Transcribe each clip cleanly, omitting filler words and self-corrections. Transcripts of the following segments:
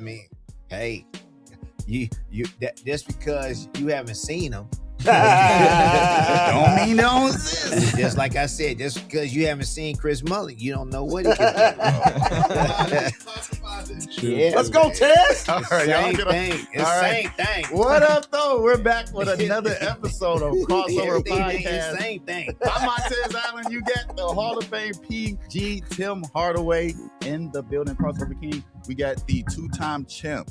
I mean, hey, just because you haven't seen them, don't mean they don't exist. Just like I said, just because you haven't seen Chris Mullin, you don't know what he can do. Yeah, let's go, Tess. All right, Same thing. It's All same right. thing. What up, though? We're back with another episode of Crossover Podcast. Same thing. I'm Montez Allen. You got the Hall of Fame PG Tim Hardaway in the building. Crossover King. We got the two-time champ,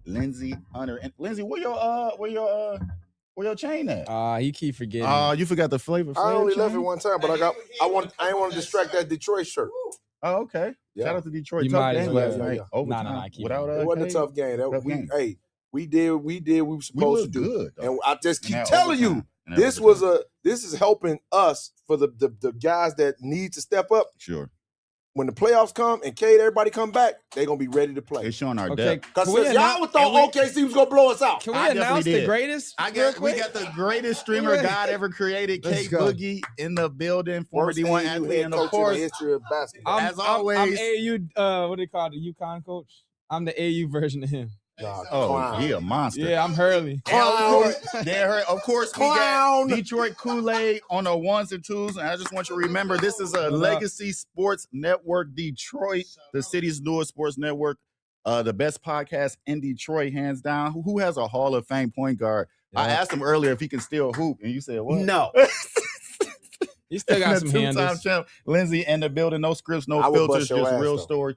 Lindsey Hunter. And Lindsey, where your chain at? You keep forgetting. You forgot the flavor. I only chain? left it one time, but I didn't want to distract that Detroit shirt. Oh, okay. Yeah. Shout out to Detroit. You tough might as game well. last night. Yeah. Overtime. keep Without It wasn't Cade. a tough game. Tough game. We did what we were supposed to do. Good, though. And I just In keep that telling you, overtime. In that this overtime. is helping us for the guys that need to step up. Sure. When the playoffs come and Cade, everybody come back, they're gonna be ready to play. It's showing our Okay, depth. Because can we y'all thought OKC was gonna blow us out. Can we I definitely announce the did. greatest? We got the greatest streamer God ever created, Let's Cade go. Boogie, in the building, former Worst D1 AAU athlete, head and coach of course, in the history of basketball. as I'm always- AAU. What do they call it? The UConn coach. I'm the AU version of him. Nah, oh clown. yeah, monster. Yeah, I'm Hurley. Clown. Of course, we Clown. got Detroit Kool-Aid on the ones and twos, and I just want you to remember this is a Legacy Sports Network, Detroit, the city's newest sports network, the best podcast in Detroit, hands down. Who has a Hall of Fame point guard? I Yeah. asked him earlier if he can still hoop, and you said what? No. He still got The some two-time handles. champ, Lindsey in the building. No scripts, no I would filters, bust your just ass, real though. story.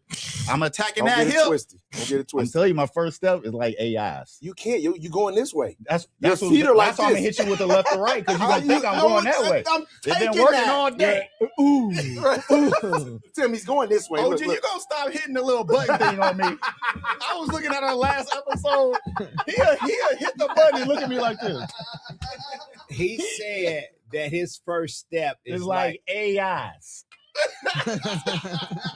I'm attacking Don't that get it hip. twisted. Don't get it I'm twisted. telling you, my first step is like AIs. You can't. You going this way. That's Your what, feet are like that's why I'm gonna this. hit you with the left or right because you're gonna think I'm going that way. I'm They've taking been working that. all day. Ooh. Tim, he's going this way. OG, Look, you look. gonna stop hitting the little button thing on me? I was looking at our last episode. He'll hit the button and look at me like this. He said that his first step is It's like AIs.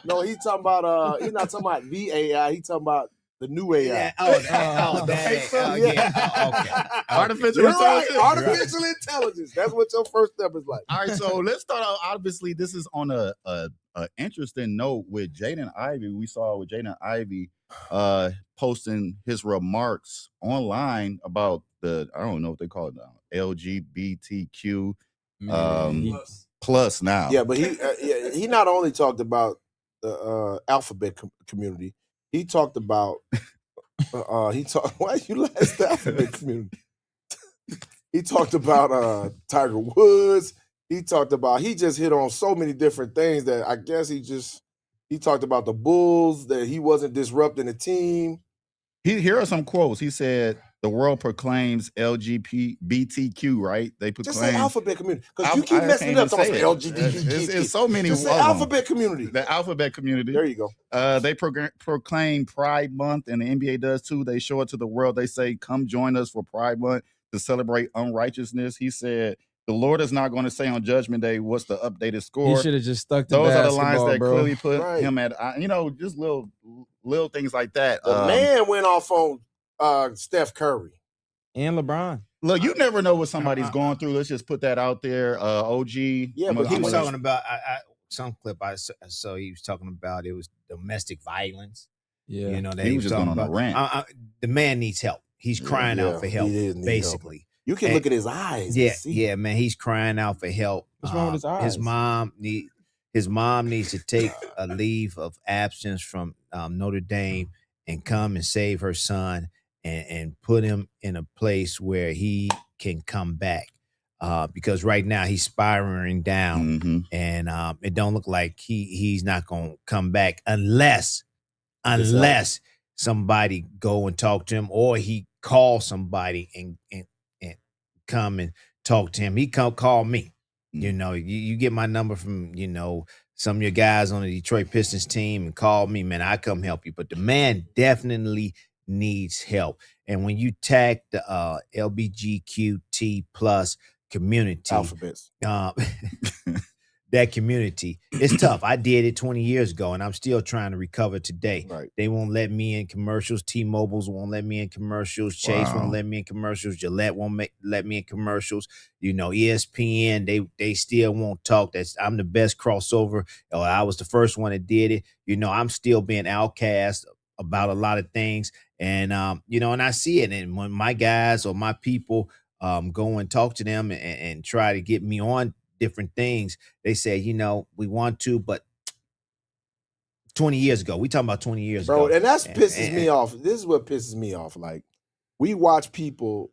No, he's talking about. He's not talking about the AI. He's talking about the new AI. yeah, okay. Artificial You're right. intelligence. Artificial intelligence. That's what your first step is like. All right, so let's start out. Obviously, this is on a interesting note with Jaden Ivey. We saw with Jaden Ivey posting his remarks online about I don't know what they call it now, LGBTQ plus now. Yeah, but he not only talked about the alphabet community. He talked about why you last the alphabet community. He talked about Tiger Woods. He just hit on so many different things that I guess he talked about the Bulls, that he wasn't disrupting the team. Here are some quotes. He said, "The world proclaims LGBTQ, right? They proclaim Just say alphabet community. Because you keep messing it up talking about LGBTQ. It's so many. Just say of them. alphabet community. The alphabet community. There you go. They proclaim Pride Month, and the NBA does too. They show it to the world. They say, "Come join us for Pride Month to celebrate unrighteousness." He said, "The Lord is not going to say on Judgment Day what's the updated score." He should have just stuck to Those are the basketball, lines that bro. clearly put Right. him at, just little things like that. The man went off on Steph Curry. And LeBron. Look, you never know what somebody's going through. Let's just put that out there. OG. Yeah, but He was I'm talking about some clip I saw. He was talking about it was domestic violence. Yeah. You know, that He was just talking going on a about. rant. The man needs help. He's crying out for help, he need basically. help. You can look at his eyes. Yeah, and see. yeah, man. He's crying out for help. What's wrong with his eyes? His mom needs to take a leave of absence from Notre Dame and come and save her son and put him in a place where he can come back. Because right now he's spiraling down, Mhm. and it don't look like he's not gonna come back unless somebody go and talk to him, or he call somebody and come and talk to him. He come call me. You know, you get my number from, some of your guys on the Detroit Pistons team and call me, man. I come help you. But the man definitely needs help. And when you tag the LGBTQ plus community, Alphabets. that community, it's tough. I did it 20 years ago, and I'm still trying to recover today. Right. They won't let me in commercials. T-Mobile's won't let me in commercials. Chase Wow. won't let me in commercials. Gillette won't let me in commercials. ESPN, they still won't talk. I'm the best crossover. I was the first one that did it. I'm still being outcast about a lot of things, and you know, and I see it. And when my guys or my people go and talk to them and try to get me on different things, they say, you know, we want to, but 20 years ago, we talking about 20 years ago, and that's pisses me off. This is what pisses me off. Like, we watch people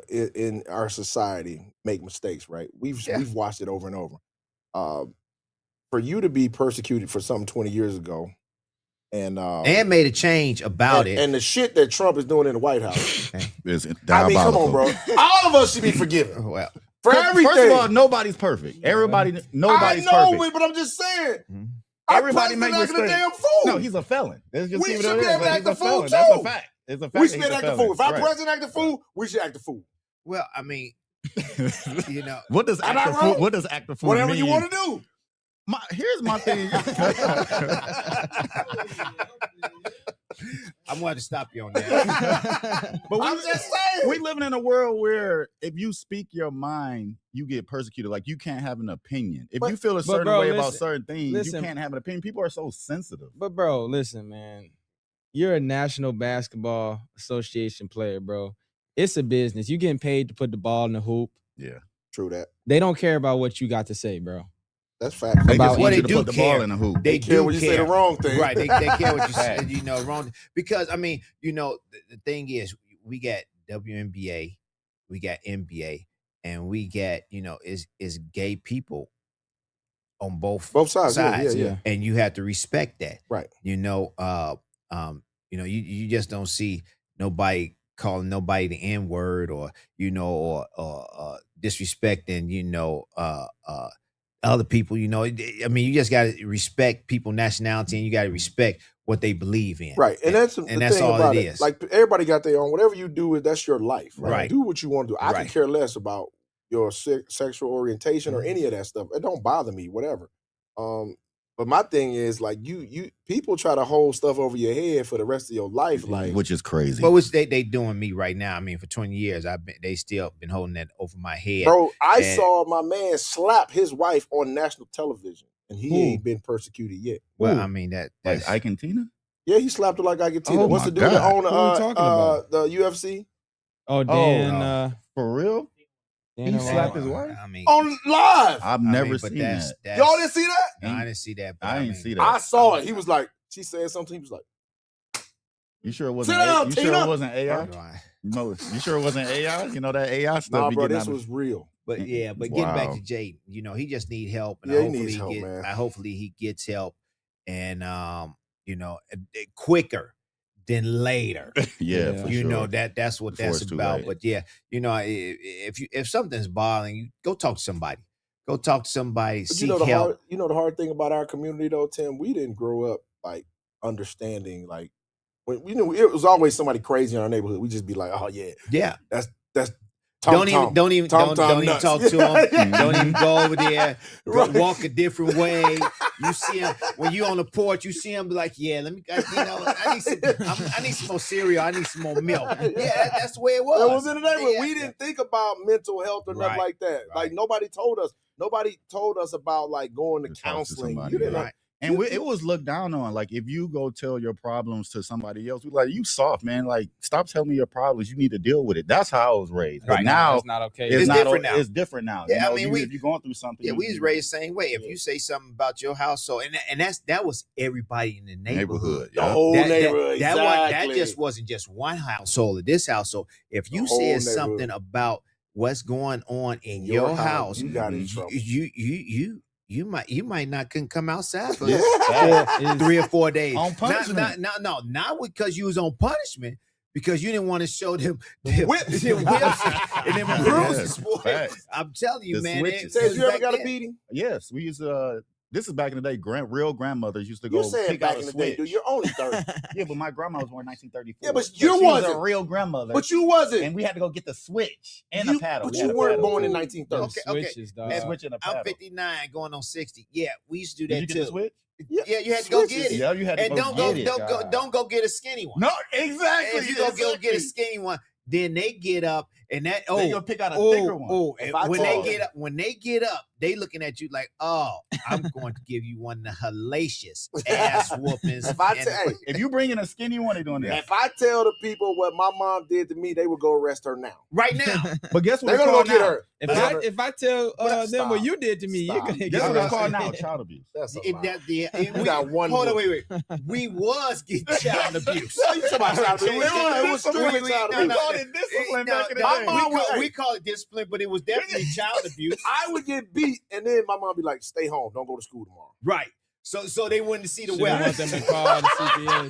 in our society make mistakes, right? We've watched it over and over. For you to be persecuted for something 20 years ago, and made a change about it, and the shit that Trump is doing in the White House, is I mean, come on, bro. All of us should be forgiven. well, For everything. First of all, nobody's perfect. Nobody's I know, perfect. but I'm just saying. Mhm. Everybody makes mistakes. mistakes. A damn fool. No, he's a felon. Let's just We leave it should at be that. able to act He's a a fool, felon. That's a too. fact. It's a fact. We that should he's a act a felon. fool. If our Right. president act a fool, we should act a fool. well, I mean, you know, What does Am act I a fool? wrong? What does act a fool Whatever mean? you want to do. Here's my thing. I'm going to stop you on that. But I'm just saying. we living in a world where if you speak your mind, you get persecuted. Like, you can't have an opinion. If you feel a certain bro, way about listen, certain things, you listen. can't have an opinion. People are so sensitive. But bro, listen, man. You're a National Basketball Association player, bro. It's a business. You getting paid to put the ball in the hoop. Yeah. True that. They don't care about what you got to say, bro. That's fact. They About just want what you they to do put the care. ball in the hoop. They care do when you care. say the wrong thing. Right. They care what you Fact. said, you know, wrong. Because, I mean, you know, the thing is, we got WNBA, we got NBA, and we got, you know, is gay people on both sides. Yeah. and you have to respect that. Right. You know, you just don't see nobody calling nobody the N-word or, you know, or disrespecting, you know, other people, you know. I mean, you just got to respect people's nationality, and you got to respect what they believe in. Right. And that's the that's thing all about it it. is. Like, everybody got their own. Whatever you do, that's your life. Right. Do what you want to do. I Right. can care less about your sexual orientation or any of that stuff. It don't bother me, whatever. But my thing is, like, you people try to hold stuff over your head for the rest of your life, like, Which is crazy. But which they doing me right now. I mean, for 20 years, they still been holding that over my head. bro. I And- saw my man slap his wife on national television, and he ain't been persecuted yet. Well, Who? I mean, like that's Ike and Tina? Yeah, he slapped her like I could tell. Oh What's my the dude that God. own Who we talking about? the UFC Oh, Dan. For real? Dan He O'Reilly. slapped his wife? I mean, on live? I've I never mean, but seen that's, that. that's Y'all didn't see that? No, I didn't see that. But I I ain't mean, see that. I saw it. He was like, she said something. He was like, You sure it wasn't? Sit down, You sure Tina. it wasn't AI? Right. No, you sure it wasn't AI? You know that AI stuff. nah, be bro, getting this out of- was real. But yeah, but getting back Wow. to Jaden, you know, he just need help, and Yeah, he hopefully needs help, get, man. hopefully he gets help, and you know, quicker than later. Yeah, Yeah. for You sure. know that's what Before that's it's too about. late. But yeah, you know, if something's bothering you, go talk to somebody. Go talk to somebody. But Seek you know help. the hard thing about our community though, Tim, we didn't grow up like understanding, like, when we knew it was always somebody crazy in our neighborhood. We just be like, oh yeah, Yeah. that's Don't even Tom even nuts. talk to them. Yeah. Don't even go over there. Go Right. walk a different way. You see him when you on the porch. You see him be like, yeah, let me. I need some more cereal. I need some more milk. Yeah, that's the way it was. That was in the neighborhood. Yeah. We didn't think about mental health or nothing Right. like that. Right. Like, nobody told us. Nobody told us about like going to To talk to counseling. somebody, You didn't yeah. know. And it was looked down on. Like, if you go tell your problems to somebody else, we like, you soft, man. Like, stop telling me your problems. You need to deal with it. That's how I was raised. But Right. now It's not okay. It's not different now. It's different now. Yeah, I You know, mean, if you're going through something, Yeah, you we was need- raised the same way. If Yeah. you say something about your household, and that was everybody in the neighborhood. The yeah. whole That- neighborhood. that exactly. just wasn't just one household or this household. If you The whole said neighborhood. something about what's going on in your house, You got in trouble. you might not couldn't come outside for Yeah. It's- 3 or 4 days. On punishment. Not because you was on punishment, because you didn't want to show them whips. them whips and them bruises. boy. Facts. I'm telling you, The man. switches. Says you ever back got a then. beating? Yes, we used this is back in the day. Real grandmothers used to go You're saying pick back out in a the day, switch. dude. You're only 30. Yeah, but my grandma was born in 1934. Yeah, but So you she was wasn't. a real grandmother. But you wasn't. and we had to go get the switch and You- a paddle. but We you had a weren't paddle, born in too. 1930. Okay. Switches, dog. A switch and a paddle. I'm 59 going on 60. Yeah, we used to do Did that you get too. the switch? Yeah, you had to go Switches. get it. Yeah, you had to And go don't get go, it. don't go get a skinny one. No, exactly. If you go get a skinny one, then they get up And that They gonna pick out a thicker one. and when they get up, they get up, they looking at you like, oh, I'm going to give you one of the hellacious ass whoopings. If you bring in a skinny one, they doing that. If I tell the people what my mom did to me, they would go arrest her now. Right now. But guess what? They're gonna go get her. If I tell them what you did to me, you're gonna Guess what get it's called now? Child abuse. That's We got one. Hold on, wait. We was getting child abuse. It was strictly child abuse. We called it discipline back in the my day. mom We call it discipline, but it was definitely child abuse. I would get beat, and then my mom be like, "Stay home, don't go to school tomorrow." Right. So they wouldn't see the Shouldn't want weapons. them to call the CPS.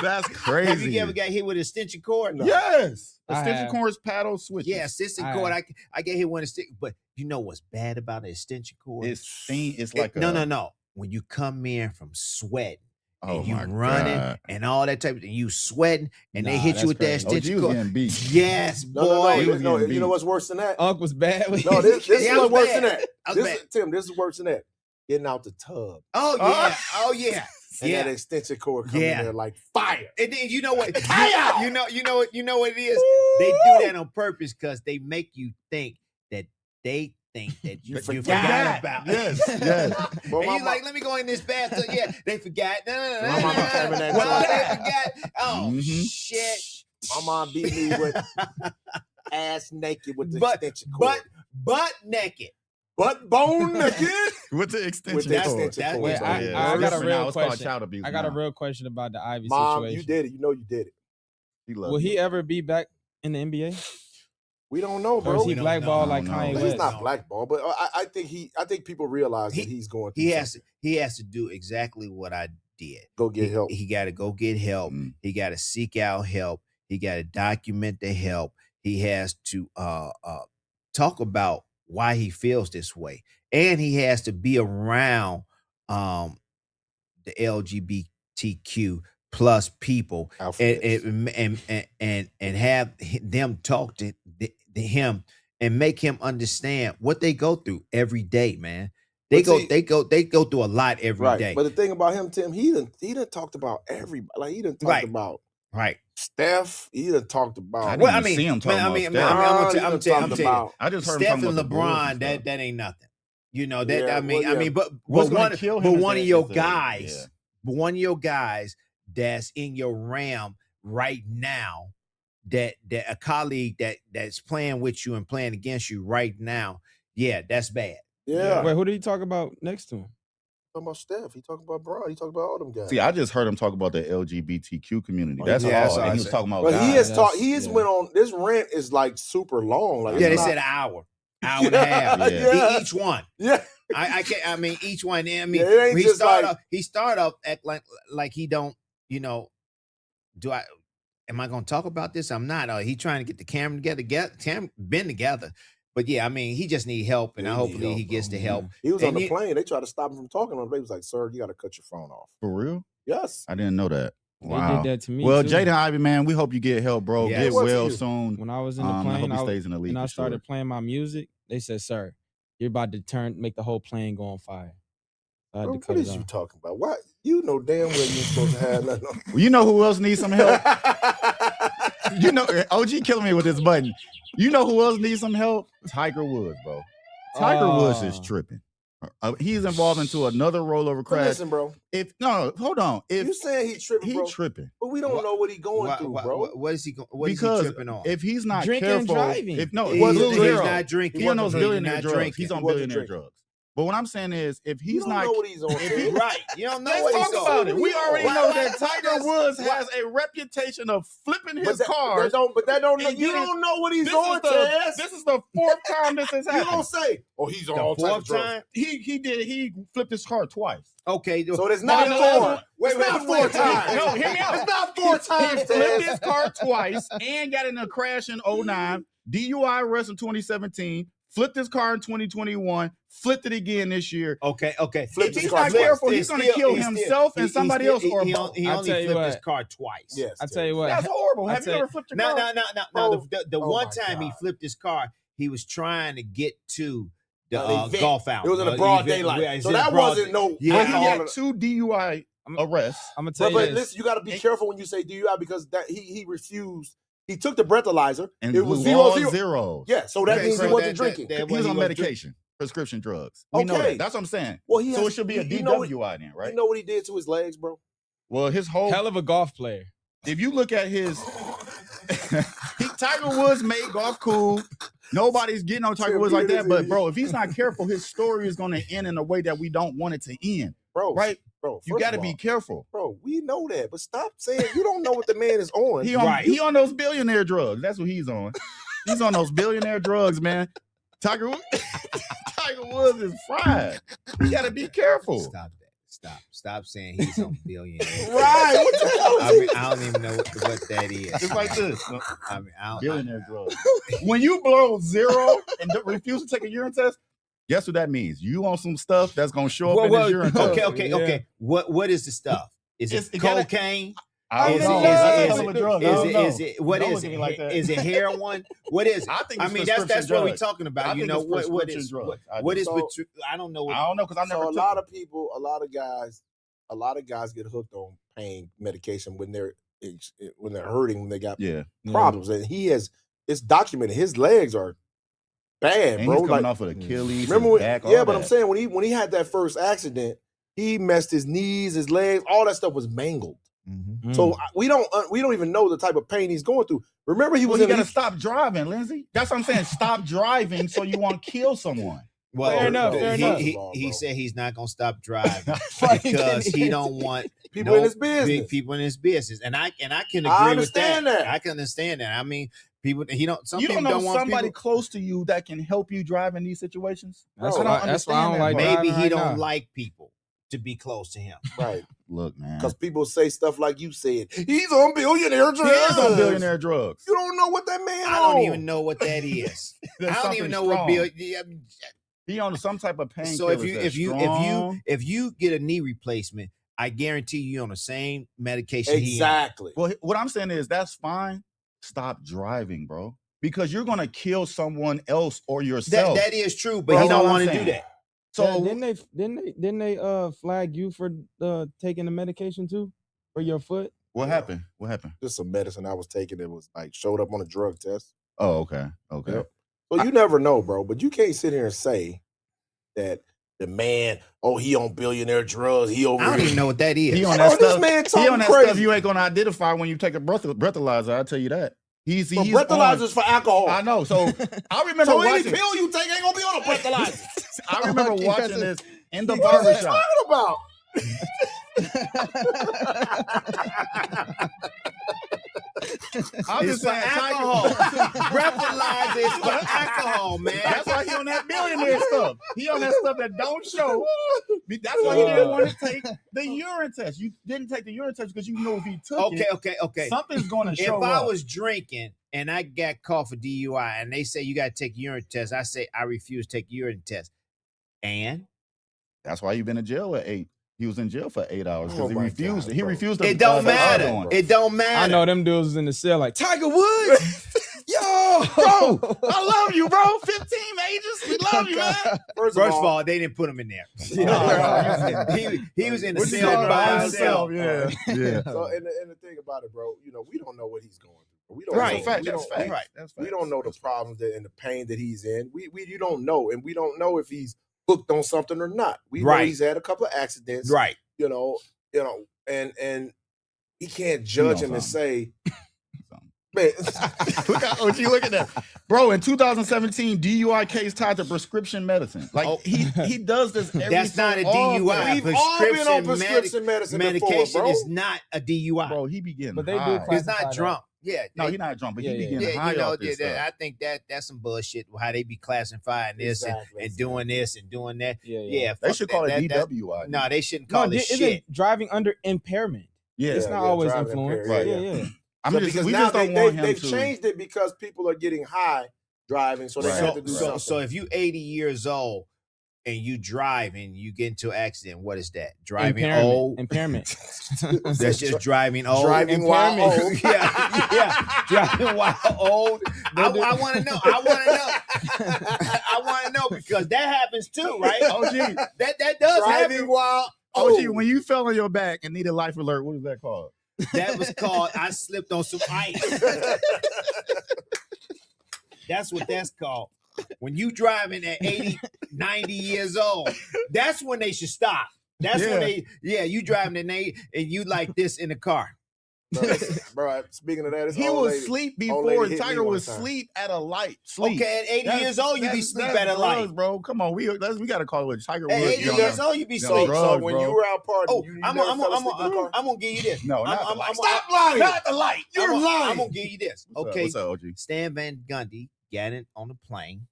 That's Have crazy. you ever got hit with an extension cord? No. Yes. I Extension have. cords, paddle, switches. Yeah, extension cord. I get hit with a stick. But you know what's bad about an extension cord? It's like no. When you come in from sweating, and you my running God. and all that type of thing, you sweating, and they Nah, hit you with that that's extension OG was cord. getting beat. Yes, No, boy. He was no. getting You know beat. what's worse than that? Unc was bad. No, this Yeah, is I was what's worse bad. than that. I was bad. Tim, this is worse than that. Getting out the tub. Oh yeah. Oh yeah. And Yeah. that extension cord coming in there like fire. And then you know what? Fire! You know what it is? They do that on purpose because they make you think that they think that you forgot about it. Yes, yes. Well, And my you like, let me go in this bathtub. Yeah, they forgot. No. My mama having that Well, job. they forgot. Oh Mhm. shit. My mom beat me with ass naked with the extension cord. Butt naked. Butt bone naked. With the extension With the cord. extension cord. Wait, So, I yeah. got a Different real now. It's called question. child abuse. I got a now. real question about the Ivy Mom, situation. you did it. You know you did it. He loved Will you. he ever be back in the NBA? We don't know, Or bro. is he We don't blackballed know. like No, Kanye no. He's West? not blackball, but I think people realize that he's going through something. He has to do exactly what I did. Go get help. He got to go get help. Mm. He got to seek out help. He got to document the help. He has to talk about why he feels this way, and he has to be around the LGBTQ plus people and have them talk to him and make him understand what they go through every day, man. They go through a lot every day. Right. But the thing about him, Tim, he done talked about everybody. Like he done talked Right. about Right. Steph. He done talked about. I Well, didn't see him talking about Steph. I'm telling you, I just heard him Steph talking and about the Bulls LeBron, and stuff. that ain't nothing. You know that. Yeah, I mean, well, yeah. but What's gonna one, kill him but is one the- of your is the- guys, yeah. but one of your guys that's in your realm right now, that a colleague that's playing with you and playing against you right now, yeah, that's bad. Yeah. Wait, who did he talk about next to him? Talking about Steph. He talking about Bron. He talking about all them guys. See, I just heard him talk about the LGBTQ community. Oh, That's yeah, all. that's And he was all. talking about But he guys. has talked. He has went on. This rant is like super long. Like Yeah, it's they not- said an hour and a half. Yeah. Each one. Yeah. I can't. I mean, each one. I mean, Yeah, it ain't he just start like- up. He start up act like he don't. You know, do I? Am I going to talk about this? I'm not. He trying to get the camera together. Been together. But yeah, I mean, he just need help, and Yeah, he need hopefully help, he gets bro. the help. He was And on the you- plane. They tried to stop him from talking on. They was like, "Sir, you got to cut your phone off." For real? Yes. I didn't know that. They Wow. did that to me. Well, too. Jaden Ivey, man, we hope you get help, bro. Yeah. Get What's well you? soon. When I was in the I plane, hope he stays in the league. and I for started sure. playing my music, they said, "Sir, you're about to make the whole plane go on fire." I had Bro, to what cut is it you off. talking about? What you know damn well you ain't supposed to have nothing. on. Well, you know who else needs some help? You know, OG killing me with this button. You know who else needs some help? Tiger Woods, bro. Tiger Woods is tripping. He's involved into another rollover But crash. listen, bro. Hold on. If You saying he tripping, he bro? tripping, But we don't know what he going Why- through, why- bro. What is he? What is he because tripping on? if he's not Drinking and careful, driving. if no, He's well, Lil Hero, not drinking. he on those He's billionaire not drugs. drinking. He's on He wasn't billionaire drinking. drugs. But what I'm saying is, if You he's don't not, know what he's on. if he- Tim. Right. You don't know let's what he's talk on. about it. We already Why- know why- that why Tiger does- Woods why- has a reputation of flipping his But cars. that don't. and You getting- don't know what he's This on, is the- Taz. This is the fourth time this has You happened. gonna say, "Oh, he's on The all types of fourth drugs." time? He flipped his car twice. Okay. So it's not No, no, four. Wait, It's wait, not wait, four wait, times. No, hear me out. It's not four times, He flipped his Taz. car twice and got in a crash in 2009, DUI arrest in 2017, flipped his car in 2021, flipped it again this year. Okay. Flipped If his he's car not twice. careful, he's going to kill himself and somebody else or He both. only I'll tell you flipped his what. car twice. Yes, I tell you what. That's horrible. I Have you tell- ever flipped your No. car? The Oh one my time he God. flipped his car, he was trying to get to the event. golf out. It was in the broad daylight, so that wasn't no. Yeah. But he all had of- 2 DUI arrests. I'm gonna tell But you this. listen, you got to be careful when you say DUI because that he refused. He took the breathalyzer. And it was blew all 0-0. zeros. Yeah, so that Okay, means so he wasn't that- drinking. that- He was on wasn't medication, prescription drugs. We know Okay. that. That's what I'm saying. Well, he So has, it should be a you know what- DWI then, right? You know what he did to his legs, bro? Well, his whole Hell of a golf player. if you look at his Tiger Woods made golf cool. Nobody's getting on Tiger Tim, Woods like he that. is But idiot. bro, if he's not careful, his story is gonna end in a way that we don't want it to end. Bro, Right? Bro, You first gotta of be all, careful. Bro, we know that, but stop saying you don't know what the man is on. He on Right. he on those billionaire drugs. That's what he's on. He's on those billionaire drugs, man. Tiger Woods is fried. You gotta be careful. Stop that. Stop saying he's on billionaire. Right. What the hell is I mean, he? I don't even know what that is. It's like this. I mean, I don't, Billionaire drugs. When you blow zero and refuse to take a urine test, guess what that means? You on some stuff that's gonna show up in this urine test. Okay. What is the stuff? Is it It gotta- cocaine? I Is don't know. it- That's is a it- hell of a drug. I Is don't it? know. Is it? What Don't is look at it? me like that. Is it heroin? What is it? I think I it's mean, that's prescription what we're drugs. talking about. I You think know it's what prescription is drugs. I what do. is? So- I don't know. I don't know because I never So a took lot it. of people, a lot of guys get hooked on pain medication when they're hurting, when they got Yeah. problems, and it's documented. His legs are bad, And bro. he's coming Like, off of Achilles. remember his when? back, all Yeah, but that. I'm saying when he had that first accident, he messed his knees, his legs, all that stuff was mangled. Mhm. So we don't even know the type of pain he's going through. Remember, he Well, was you in gotta stop driving, Lindsey. That's what I'm saying. Stop driving so you won't kill someone. Well, Fair enough, fair enough. He Bro. said he's not gonna stop driving Right. because he don't want people in his business. big people in his business, and I can agree I with understand that. I can understand that. I mean, people some You people don't know don't want somebody people. close to you that can help you drive in these situations. That's Bro, why that's why I don't like that, Maybe driving he right don't now. like people to be close to him. Right. Look, man. Because people say stuff like you said. He's on billionaire He drugs. is on billionaire drugs. You don't know what that man I don't on. even know what that is. I There's don't something even know strong. what bill. He on some type of pain. So if you get a knee replacement, I guarantee you on the same medication. Exactly. well, what I'm saying is that's fine. Stop driving, bro, because you're gonna kill someone else or yourself. That is true, but That's he don't all I'm want to do saying. that. So didn't they flag you for taking the medication too for your foot? what happened? What happened? Just some medicine I was taking that was like showed up on a drug test. Oh, okay. Yep. So you never know, bro. But you can't sit here and say that the man, he on billionaire drugs. He over I don't here. even know what that is. He on Bro, that this stuff. man He talking on that crazy. stuff you ain't gonna identify when you take a breathalyzer. I'll tell you that. He's But on- breathalyzers for alcohol. I know. So I remember So any watching. pill you take ain't gonna be on a breathalyzer. I remember Okay, watching that's this in the What are you barbershop. talking about? I'm It's just for saying, alcohol. Breathalyzer is for alcohol, man. That's why he on that billionaire stuff. He on that stuff that don't show. That's why he didn't want to take the urine test. You didn't take the urine test because you know if he took it, Okay. something's going to If show I up. was drinking and I got caught for DUI and they say you got to take urine test, I say I refuse to take urine test. And That's why you've been in jail at 8. He was in jail for 8 hours because Oh he my refused God, it. He bro. refused to. it don't the other matter. one. It don't I matter. know them dudes was in the cell like Tiger Woods. Yo, Bro, I love you, bro. 15 ages. We love you, man. First First of all, they didn't put him in there. He was in the What you cell talking by about? himself. Yeah. Yeah. So and the thing about it, bro, we don't know what he's going through. We don't Right. know. Fact, We that's don't- fact. Right. That's We fact. don't know the problems and the pain that he's in. You don't know, and we don't know if he's hooked on something or not. We know Right. he's had a couple of accidents, Right. and he can't judge him and say, man, Look at what you look at that, bro. In 2017, DUI case tied to prescription medicine. Like Oh. he does this. Every That's not a so often. DUI. we've all been on Prescription prescription medicine Medication before, bro. is not a DUI. Bro, he be getting But they do high. class- He's not Classify drunk. Yeah. No, he's not drunk, but he be Yeah, getting Yeah, high you know, off this stuff. I think that's some bullshit. How they be classifying this Exactly. and doing this and doing that. Yeah. Yeah, They fuck should that. call it That- DWI. No, they shouldn't No, call it isn't shit. driving under impairment? yeah. It's not always driving influence. impaired, Yeah. I'm So just, because we now just don't they, want him they've to. changed it because people are getting high driving, so they Right. have to do So something. if you 80 years old and you drive and you get into an accident, what is that? Driving old? Impairment. That's just driving old. Driving while Impairment. old. yeah. Driving while old. I want to know. I want to know because that happens too, right? OG, That does Driving happen. while OG, old. when you fell on your back and needed life alert, what is that called? That was called I slipped on some ice. That's what that's called. When you driving at 80, 90 years old, that's when they should stop. That's when you driving at 80 and you like this in the car. Bro, speaking of that, he was asleep before Tiger was asleep at a light. Sleep. Okay, at 80 years old, you be sleep at a light, bro. Come on, we got to call it Tiger Woods. At 80 years old, you be sleep. So when you were out partying, I'm gonna give you this. No, stop lying. Not the light. You're lying. I'm gonna give you this. Okay, what's up, OG? Stan Van Gundy got in on the plane,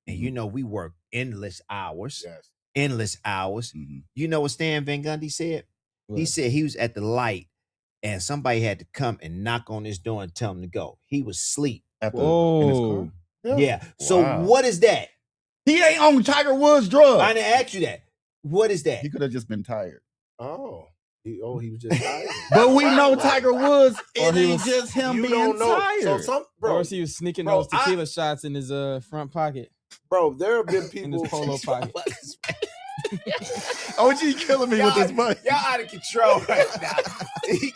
and you know we work endless hours. Yes. Endless hours. Mhm. You know what Stan Van Gundy said? What? He said he was at the light and somebody had to come and knock on his door and tell him to go. He was asleep. In his car? Whoa. Yeah. So Wow. what is that? He ain't on Tiger Woods drugs. I didn't ask you that. What is that? He could have just been tired. Oh. He was just tired. But we know Tiger Woods, Or it he ain't was- just him You being don't know. tired. So some Or he was sneaking Bro, those tequila shots in his front pocket, bro, there have been in people his polo pocket. OG killing me with this money. Y'all out of control right now. He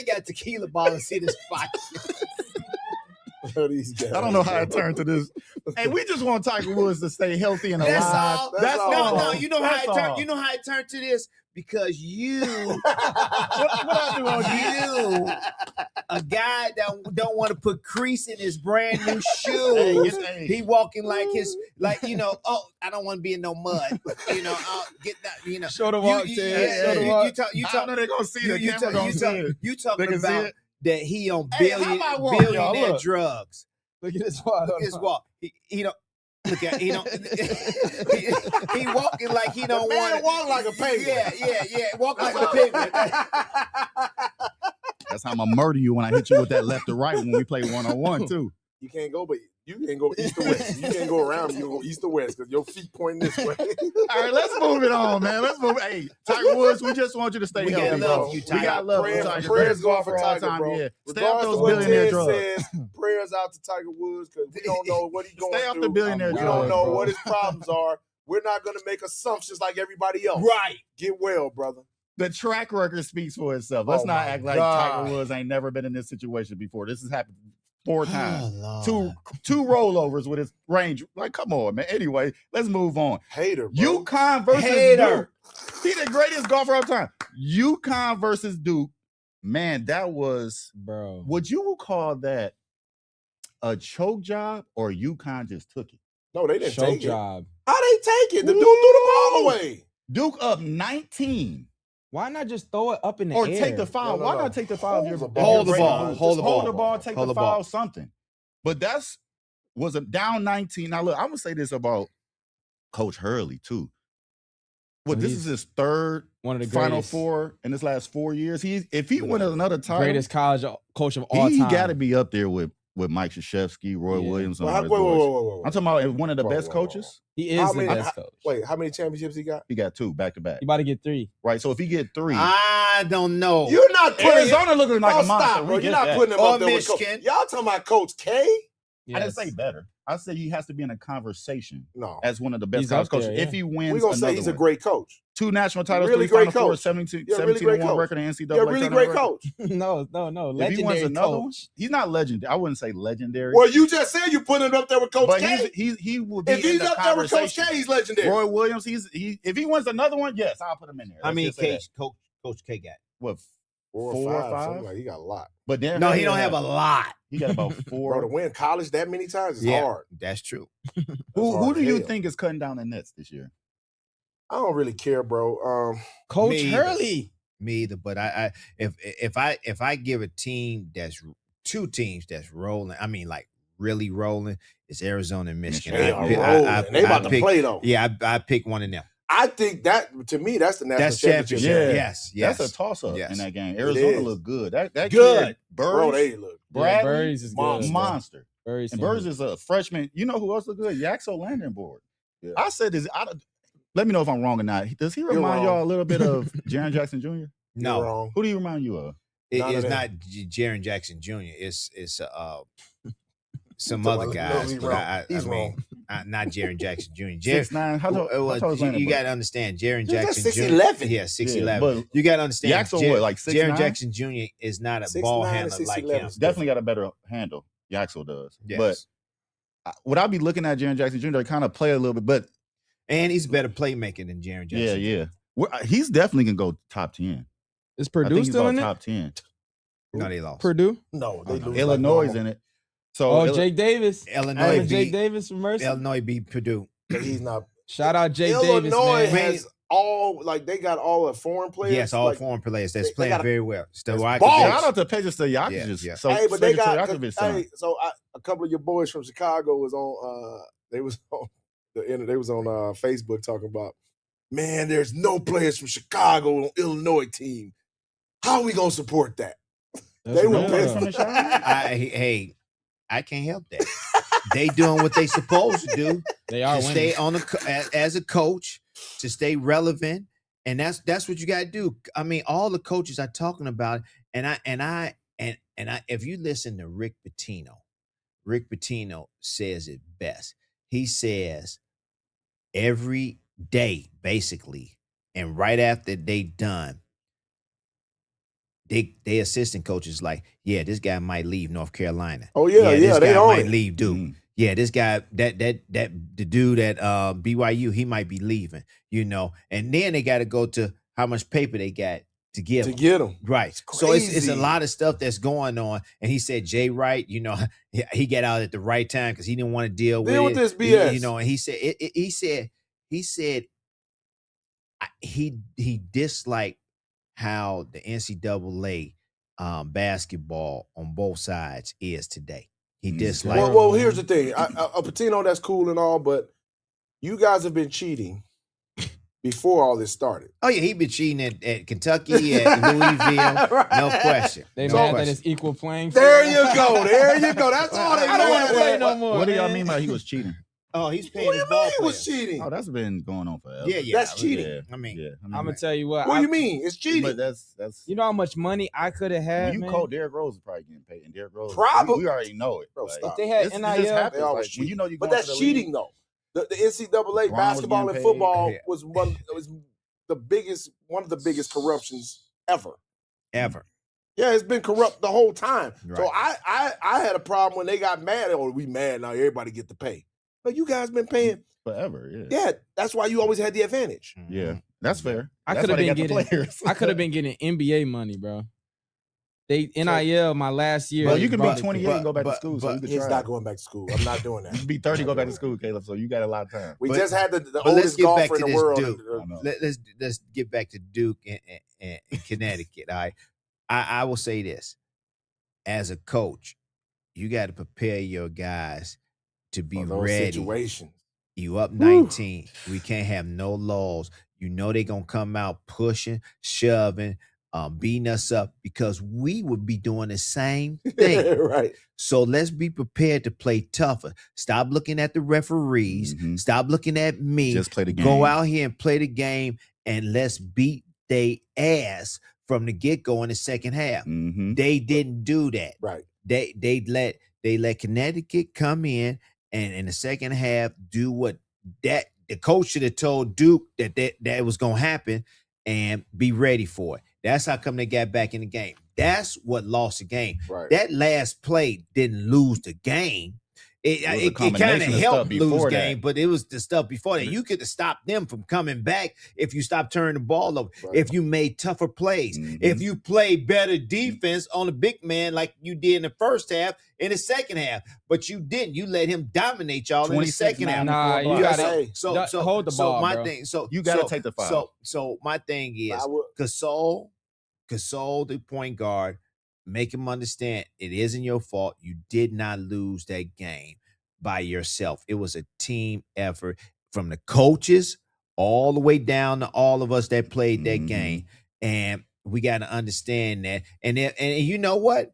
got tequila bottles in his pocket. These guys, I don't know how it turned to this. Hey, we just want Tiger Woods to stay healthy and alive. That's all. That's all. No, you know how That's it turned. all. You know how it turned to this because you, What I do, OG? you, a guy that don't want to put crease in his brand new Hey, shoes. hey. He walking like oh, I don't want to be in no mud. Get that. Shoulder walk, You Ted. Shoulder walk. I know they're gonna see the camera. Gonna see it. you talking They can see about it. that he on Hey, how about walk, y'all? billionaire Look. drugs. Look at this walk. Look at his walk. He don't. Look at he don't. he walking like he don't want to walk like a pavement. Yeah. Walk like a pavement. That's how I'm gonna murder you when I hit you with that left to right when we play 1-on-1 too. You can't go east or west. You can't go around. You go east or west because your feet pointing this way. All right, let's move it on, man. Let's move. Hey, Tiger Woods, we just want you to stay We healthy, got love bro. for you, We Tiger. got love for Prayers- Tiger. prayers Greatest go golfer for all Tiger, time. bro. Yeah, stay off Regardless those of what billionaire Ted drugs. says, prayers out to Tiger Woods because we don't know what he's going Stay through. off the billionaire We drugs, don't know bro. what his problems are. We're not going to make assumptions like everybody else. Right. Get well, brother. The track record speaks for itself. Let's Oh not my act like God. Tiger Woods ain't never been in this situation before. This has happened 4 times. Oh, Two rollovers with his range. Like, come on, man. Anyway, let's move on. Hater, bro. UConn versus Hater. Duke. He's the greatest golfer of all time. UConn versus Duke. Man, that was. Bro. Would you call that a choke job or UConn just took it? No, they didn't Choke take it. job. How they take it? The dude threw the ball away. Duke up 19. Why not just throw it up in the Or air? take the foul. No, Why no. not take the foul? Hold if you're- the if ball. you're Hold the breaking ball. rules? Hold Just the hold ball. the ball, take Hold the the foul, ball. something. But was a down 19. Now look, I'm gonna say this about Coach Hurley too. Well, this is his third One of the Final greatest, Four in his last 4 years. If he wins another title, greatest college coach of all he time. got to be up there with Mike Krzyzewski, Roy Yeah. Williams, and Well, all wait, those boys. wait. I'm talking about one of the Whoa, best whoa, whoa. coaches. He is How the many- best coach. Wait, how many championships he got? He got 2 back to back. He about to get 3. Right. So if he get 3, I don't know. You're not putting Arizona looking like Oh, a monster. stop, bro. We You're get not that. putting him Or up there with Coach. Michigan. Y'all talking about Coach K? I didn't say better. I said he has to be in a conversation No. as one of the best He's college up there, coaches. yeah. If he wins, We're going to say another he's a one. great coach. 2 national titles, Really 3 great Final Four, coach. 17 Yeah, really great 17-1 coach. record in NCAA. You're a really tournament great record. coach. no. If he Legendary wins another one, coach. he's not legendary. I wouldn't say legendary. Well, you just said you put him up there with Coach but K. he will be If in he's the up there with Coach conversation. K, he's legendary. Roy Williams, if he wins another one, yes, I'll put him in there. How Let's many just say that. Coach K got? What, 4 4 or or 5. 5? Something like he got a lot. But then No, he don't have a lot. He got about Bro, to 4. win college that many times is Yeah. hard. That's true. Who hard do as you hell. think is cutting down the nets this year? I don't really care, bro. Coach Me either. Hurley. Me either. But if I give a team that's 2 teams that's rolling, I mean like really rolling, it's Arizona and Michigan. They are rolling. They about to play though. Yeah, I pick one of them. I think that to me that's the national That's championship. championship. Yeah. Yes. That's a toss-up Yes. in that game. It Arizona is. look good. That Good. kid, Bro, Burrs, they look. Yeah, Bradley, Burries is good. monster. Burries And is Burrs good. is a freshman. You know who else look good? Yaxo Landon Board. Yeah. I said this. Let me know if I'm wrong or not. Does he remind wrong. y'all a little bit of Jaren Jackson Jr.? You're No, wrong. Who do he remind you of? it None of is them. not Jaron Jackson Jr. It's some talking other about guys, he's but wrong. I He's mean, wrong. not Jaren Jackson Jr. 6'9". How tall is Landon? You got to understand, Jaren That's Jackson Jr. 6'11". Yeah, 6'11". but You got to understand, Yaxel what, like 6'9"? Jaren Jackson Jr. is not a 6'9" ball and handler like 6'11". him. Definitely got a better handle. Yaxel does. Yes. But would I be looking at Jaren Jackson Jr. to kind of play a little bit? But and he's a better playmaker than Jaren Jackson. yeah. He's definitely gonna go top 10. Is I Purdue think he's still about in it? top 10. No, they lost. Purdue? No, they lose. Illinois is like in it. So Oh, Jake Davis. Illinois Jake beat Davis from Mercy. Illinois beat Purdue. He's not. Shout out Jake Illinois Davis, man. has all they got all the foreign players. Yes, all like, foreign players that's they playing got very well. ball. Shout out to Pedro Stojakovic. Yeah. So hey, but they got. Stojakovic's son. Hey, so a couple of your boys from Chicago was on. They was on Facebook talking about, man, there's no players from Chicago on Illinois team. How are we gonna support that? They were real. pissed. From the Chicago? Hey, I can't help that. They doing what they supposed to do They are to winning. stay on as a coach, to stay relevant, and that's what you got to do. I mean, all the coaches are talking about it, and I if you listen to Rick Pitino says it best. He says every day, basically, and right after they done, they assistant coaches like, yeah, this guy might leave North Carolina. Oh yeah, this they guy own might it. leave Duke. Mhm. Yeah, this guy, the dude at BYU, he might be leaving, and then they got to go to how much paper they got to give To him. get them. Right. So it's a crazy. lot of stuff that's going on. And he said, Jay Wright, he got out at the right time because he didn't want to deal with Deal with this BS. And he said he disliked how the NCAA basketball on both sides is today. He disliked. Well, here's the thing. Patino, that's cool and all, but you guys have been cheating before all this started. Oh yeah, he been cheating at Kentucky, at Louisville, Right. no question. They No mad that question. it's equal playing field. There you go. That's all they I don't want to play want. no more. What do y'all man. mean by he was cheating? Oh, he's paying What do his you ball mean he was players. cheating? Oh, that's been going on forever. Yeah. That's cheating. Yeah. I mean, Yeah. I'm gonna tell you what. What do you mean? It's cheating. But that's You know how much money I could have had, when you man? call Derrick Rose is probably getting paid, and Derrick Rose, Probably. we already know it. Bro, Like, stop. If they had it just NIL, happens. They always Like, when cheat. you know you But going that's to the cheating, league, though. The NCAA was basketball getting and paid. football Yeah. was one of the biggest corruptions ever. ever. Yeah, it's been corrupt the whole time. So Right. I had a problem when they got mad. Oh, we mad now? Everybody get to pay. But you guys been paying. forever. Yeah. Yeah, that's why you always had the advantage. Yeah. That's fair. I That's could have why they been got the getting. players. I could have been getting NBA money, bro. They NIL my last year. Well, they you can brought be it 28 to- and go back to but- school. So but you can He's try. not going back to school. I'm not doing You that. can be 30, go back to school, Caleb. So you got a lot of time. We But- just had the let's oldest get back golfer in to the this world. Duke. I know. Let's get back to Duke and Connecticut. All right. I will say this. As a coach, you got to prepare your guys to be For those ready. situations. You up 19. We can't have no laws. You know they're going to come out pushing, shoving, beating us up because we would be doing the same thing. Right. So let's be prepared to play tougher. Stop looking at the referees. Mhm. Stop looking at me. Just play the game. Go out here and play the game, and let's beat they ass from the get-go in the second half. Mhm. They didn't do that. Right. They let Connecticut come in and in the second half do what the coach should have told Duke that was gonna happen and be ready for it. That's how come they got back in the game. That's what lost the game. Right. That last play didn't lose the game. It was a It kind combination of of helped stuff before lose that. game, but it was the stuff before that. You could have stopped them from coming back if you stopped turning the ball over. Right. If you made tougher plays, Mhm. if you played better defense on the big man like you did in the first half, in the second half, but you didn't. You let him dominate y'all in the 26 second half. Nah, you blocks. gotta Hey, hold the ball, my bro. thing. So You gotta so- take the foul. So my thing is I would- console the point guard, make him understand it isn't your fault. You did not lose that game by yourself. It was a team effort from the coaches all the way down to all of us that played that Mhm. game. And we got to understand that. And you know what?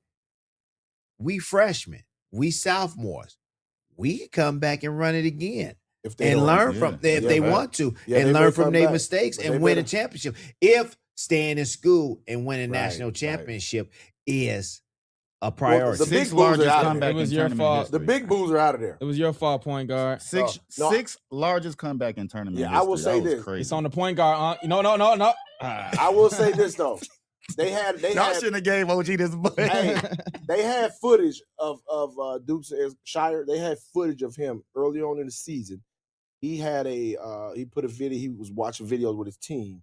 We freshmen, we sophomores, we can come back and run it again. If they And don't- learn yeah. from if Yeah, they right. want to Yeah, and they learn may from come their back, mistakes but and they win a better- championship. If staying in school and winning Right, national right. championship is a priority. the big Sixth boos are largest out of comeback there. It was in your tournament fault. history. The big boos are out of there. It was your fault, point guard. Sixth largest comeback in tournament history. I will say That was this. crazy. It's on the point guard. No. I will say this though. They had shouldn't have gave OG this boy. Hey, they had footage of Dukes Shire. They had footage of him early on in the season. He had he put a video. He was watching videos with his team,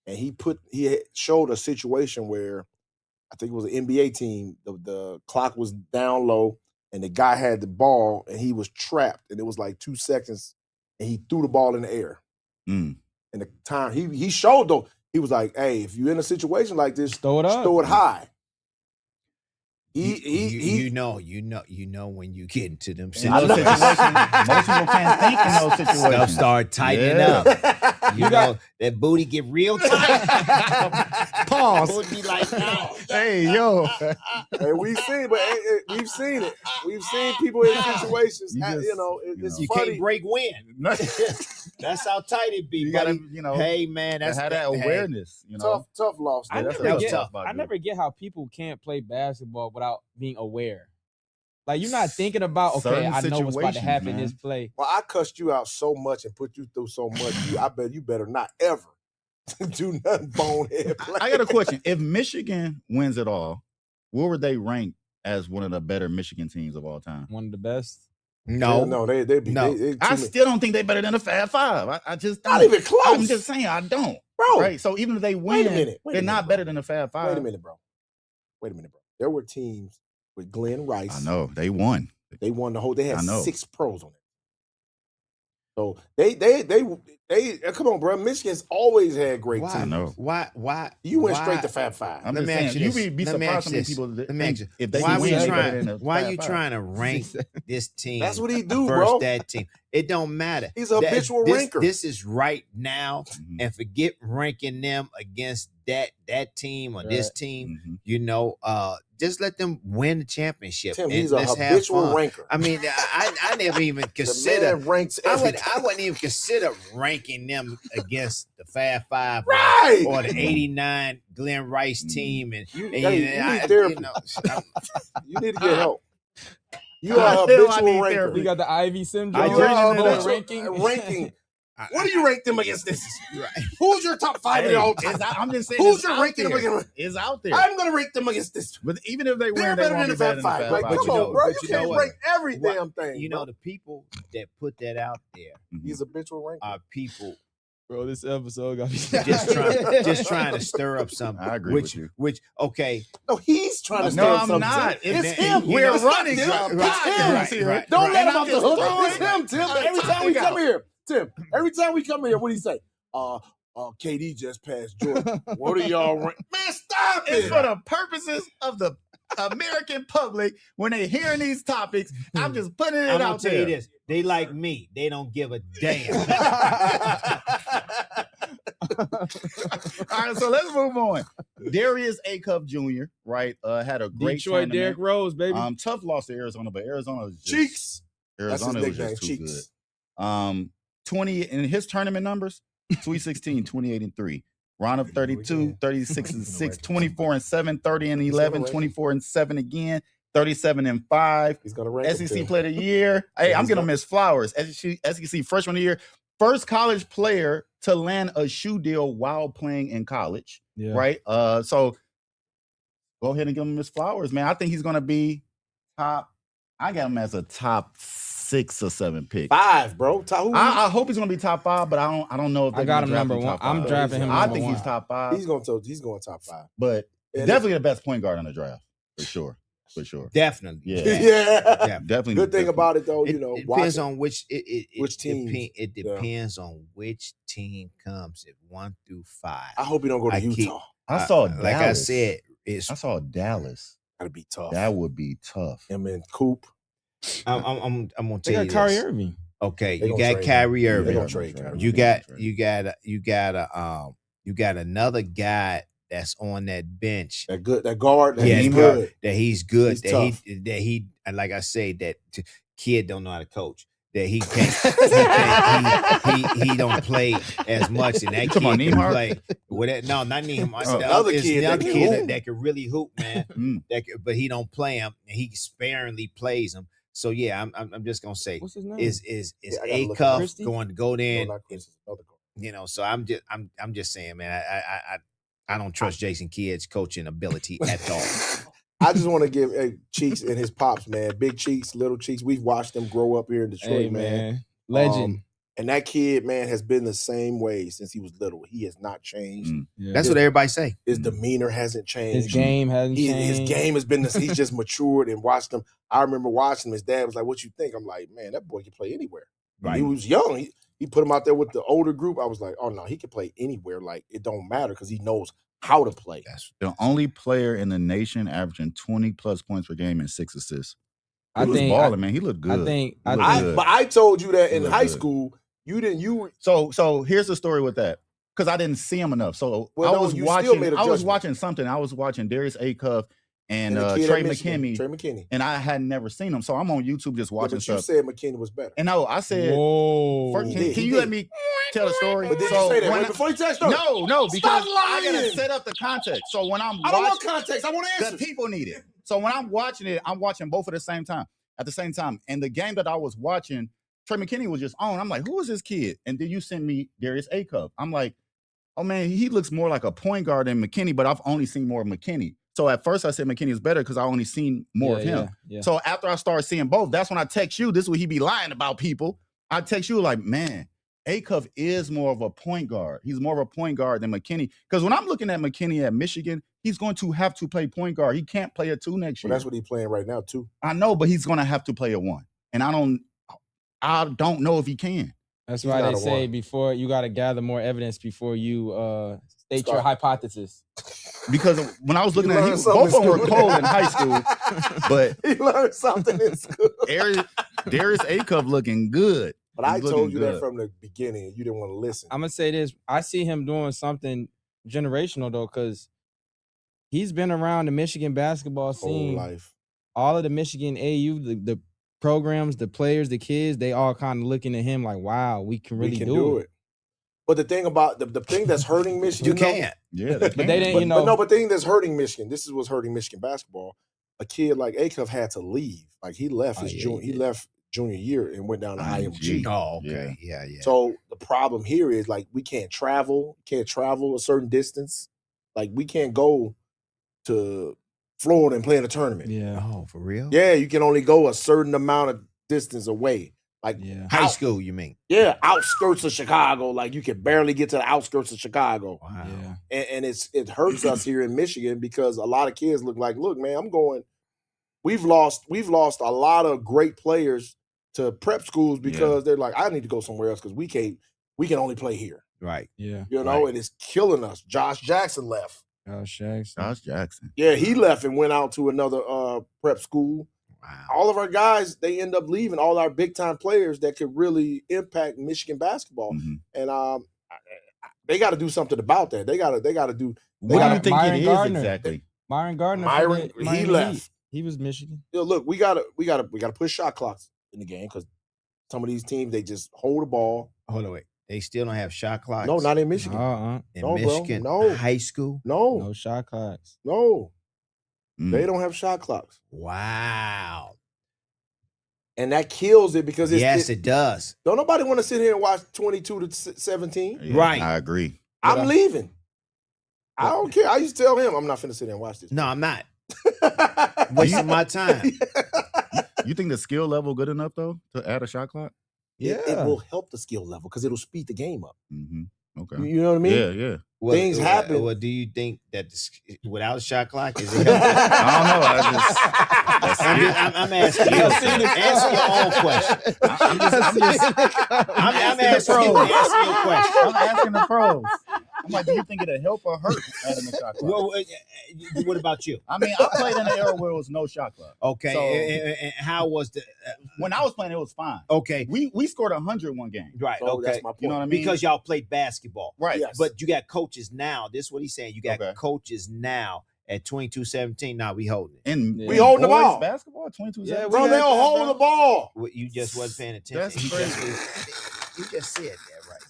and he showed a situation where I think it was an NBA team. The clock was down low, and the guy had the ball, and he was trapped, and it was like 2 seconds, and he threw the ball in the air. Mm. And the time he showed though, he was like, "Hey, if you're in a situation like this, Throw it up. throw it high." You know when you get into them In those situations, most people can't think in those situations. Stuff start tightening up. You know that booty get real tight. Pause. Booty be like, no. Hey, yo. And we've seen it. We've seen people in situations. It's You funny. can't break wind. That's how tight it be. You gotta, buddy. Hey man, that's have that awareness. Tough loss. I though. never get how people can't play basketball without being aware. Like you're not thinking about, okay, Certain I know what's about to situations, happen in man. this play. Well, I cussed you out so much and put you through so much. I bet you better not ever do nothing bonehead play. I got a question. If Michigan wins it all, where would they rank as one of the better Michigan teams of all time? One of the best. No, they be. No. I still don't think they're better than the Fab Five. I just don't. Not even close. I'm just saying I don't. Bro. Right? So even if they Wait win, a minute. they're not better than the Fab Five. Wait a minute, bro. There were teams with Glenn Rice. I know. They won. They won the whole. They had I know. 6 pros on it. So they come on, bro. Michigan's always had great Why? teams. I know. Why? You went why- straight to Fab Five. I'm Let just me saying, ask you you this. be Let me surprised ask how many this. people Let me think ask you. if they Why win, we they better trying? than the Why Fab you Five. trying to rank this team? That's what he do, versus bro. that team. It don't matter. He's a habitual ranker. This is right now, Mhm. and forget ranking them against that team or this team. Mhm. Just let them win the championship. Tim, and he's a let's have habitual fun. ranker. I mean, I never even The consider. man ranks I everything. wouldn't even consider ranking them against the Fab Five Right. or the '89 Glenn Rice team. And You and, need I- therapy. you know, You need to get help. You are a I habitual need ranker. therapy. You got the Ivy syndrome. I You are a do. habitual ranking. ranking. What do you rank them against this? right. Who's your top 5 of all time? I'm just saying, Who's it's your out ranking there. against? It's out there. I'm going to rank them against this. But even if they They're win, they better won't than be the better Fab than the Five. Fab Like, Five. come you on, know- bro. but You you know can't what? rank every What- damn thing. You know, bro. the people that put that out there He's a habitual ranker. are people Bro, this episode got me just trying to stir up something. I agree which, with you. Which okay, No, he's trying to No, stir up I'm something. not. It's It's him. We're It's running not a Tim. podcast It's him. here. Don't let him And off I'm the just hook. throwing It's him, Tim. a Every time we topic come out. here, Tim. Every time we come here, what do he say? KD just passed Jordan. What are y'all rank? Man, stop It's it. for the purposes of the American public. When they hearing these topics, I'm just putting it I'm gonna out tell there. you this: they like me. They don't give a damn. All right, so let's move on. Darius A. Jr. Right, had a great Detroit Derrick tournament. Rose, baby. Tough loss to Arizona, but Arizona was just, Cheeks. That's his Arizona was nickname, just too Cheeks. good. 20 in his tournament numbers, Sweet 16, 28-3. Round of 32, 36-6, 24-7, 30-11, 24-7 again, 37-5. He's gonna rank him, SEC Tim. Player of the Year. Hey, I'm gonna miss Flowers. SEC Freshman of the Year. First college player to land a shoe deal while playing in college. Yeah. Right. So go ahead and give him Miss Flowers, man. I think he's gonna be top. I got him as a top 6 or 7 pick. 5, bro. I hope he's gonna be top 5, but I don't know if I they're got gonna him draft number him one. top I'm 5. drafting him I number think one. he's top 5, he's going top 5. but And definitely the best point guard in the draft for sure. For sure. Definitely. Yeah. Yeah. Definitely. Good thing about it though, It, you know, it depends watch on which which teams. It depends on which team comes at 1 through 5. I hope he don't go to I keep- Utah. I saw like I Dallas. said, it's I saw Dallas. That'd be tough. That would be tough. Him and Coop. I'm gonna They tell got you Kyrie this. Irving. Okay, They you gonna got trade Kyrie him. They Irving. gonna trade Kyrie. You got another guy that's on that bench. That good. That guard. That Yeah, he's he's good. That he's good. He's tough. That he and like I say, that kid don't know how to coach. that he can't, he don't play as much, and that kid talking about can Neimark? play. No, not Neimark. Another It's kid another that can kid hoop. that can really hoop, man. But he don't play him, and he sparingly plays him. So yeah, I'm just gonna say, What's his name? is I gotta look Acuff Christie? going to go there? No, not Chris, it's another coach. You know, so I'm just saying, man, I don't trust Jason Kidd's coaching ability at all. I just want to give Cheeks and his pops, man. Big Cheeks, little Cheeks. We've watched them grow up here in Detroit, Hey, man. Legend. And that kid, man, has been the same way since he was little. He has not changed. Yeah. That's what everybody say. His demeanor hasn't changed. His game hasn't changed. His game has been this. He's just matured and watched him. I remember watching him. His dad was like, "What you think?" I'm like, "Man, that boy can play anywhere." Right. He was young. He put him out there with the older group. I was like, "Oh no, he can play anywhere. Like it don't matter because he knows how to play." That's The only player in the nation averaging 20+ points per game and 6 assists. I He was think. balling, man. He looked good. I think. He looked I good. but I told you that in Look high good. school. You didn't. You were So here's the story with that. Because I didn't see him enough. So Well, I no, was you still watching. made a I was judgment. watching something. I was watching Darius Acuff and the kid Trey at Michigan, McKinney, Trey McKinney. and I had never seen him. So I'm on YouTube just Yeah, watching but you stuff. said McKinney was better. And no, I said, Whoa. first, He can, did, can he you did. let me tell the story? But did So you say that when right before you touched on? No, because I gotta lying. set up the context. So when I'm I don't want watching, context. I want the answers. people need it. So when I'm watching it, I'm watching both at the same time. And the game that I was watching, Trey McKinney was just on. I'm like, who is this kid? And then you send me Darius Acuff. I'm like, oh man, he looks more like a point guard than McKinney, but I've only seen more of McKinney. So at first I said McKinney is better because I only seen more of him. Yeah. So after I started seeing both, that's when I text you. This is what he be lying about people. I text you like, man, Acuff is more of a point guard. He's more of a point guard than McKinney. Because when I'm looking at McKinney at Michigan, he's going to have to play point guard. He can't play a 2 next year. Well, that's what he's playing right now too. I know, but he's going to have to play a 1. And I don't know if he can. That's He's why not they a say one. before you got to gather more evidence before you state your Start. hypothesis. Because when I was looking You at learned him, something both of them were school. cold in high school, but he learned something in school. Darius Acuff looking good. But I He's told looking you good. that from the beginning. You didn't want to listen. I'm gonna say this. I see him doing something generational though, because he's been around the Michigan basketball Whole scene. life. All of the Michigan AU, the programs, the players, the kids, they all kind of looking at him like, wow, we can really We can do it. But the thing about the thing that's hurting Michigan, you though- can't. Yeah, But they didn't, But, you know. but the thing that's hurting Michigan, this is what's hurting Michigan basketball. A kid like Acuff had to leave. Like he left he left junior year and went down to IMG. Oh, okay. Yeah. So the problem here is like we can't travel a certain distance. Like we can't go to Florida and play in a tournament. Yeah. Oh, for real? Yeah, you can only go a certain amount of distance away. Like Yeah. High school, you mean? yeah, outskirts of Chicago. Like you can barely get to the outskirts of Chicago. Wow. Yeah. And it hurts us here in Michigan because a lot of kids look, man, I'm going. We've lost a lot of great players to prep schools because they're like, I need to go somewhere else because we can only play here. Right. Yeah. You know, and it's killing us. Josh Jackson left. Josh Jackson. Yeah, he left and went out to another prep school. Wow. All of our guys, they end up leaving. All our big time players that could really impact Michigan basketball, and they got to do something about that. They got to do. What do gotta- you think Myron it is Gardner. exactly? Myron Gardner. Myron, for the he Miami left. Heat. He was Michigan. You know, look, we gotta put shot clocks in the game because some of these teams they just hold the ball. Hold on, wait. They still don't have shot clocks? No, not in Michigan. in no, bro, Michigan no. high school? No, No shot clocks. no, Mm. they don't have shot clocks, Wow. and that kills it because It does. don't nobody want to sit here and watch 22 to 17. Yeah, Right. I agree. I'm leaving. I don't care. I used to tell him I'm not finna sit there and watch this. No, I'm not. Wasting my time. You think the skill level good enough though to add a shot clock? It will help the skill level because it'll speed the game up. Mm-hmm. Okay. You know what I mean? Yeah. Things happen. Well, do you think that without a shot clock, is it? I don't know. I'm asking you. Answer your own question. I'm asking you. Answer your question. I'm asking the pros. I'm like, do you think it'll help or hurt adding a shot clock? Well, what about you? I mean, I played in an era where it was no shot clock. Okay, So- and how was the? When I was playing, it was fine. Okay, We scored 100 one game. right. So Okay, that's my point. You know what I mean? because y'all played basketball, Right. Yes. but you got coaches now. This is what he's saying. You got Okay. coaches now at 22-17. Nah, we holding it. And Yeah. We holding the boys ball. basketball 22. Yeah, Bro, we they'll had that, hold bro. the ball. You just wasn't paying attention. That's He crazy. you just said that right.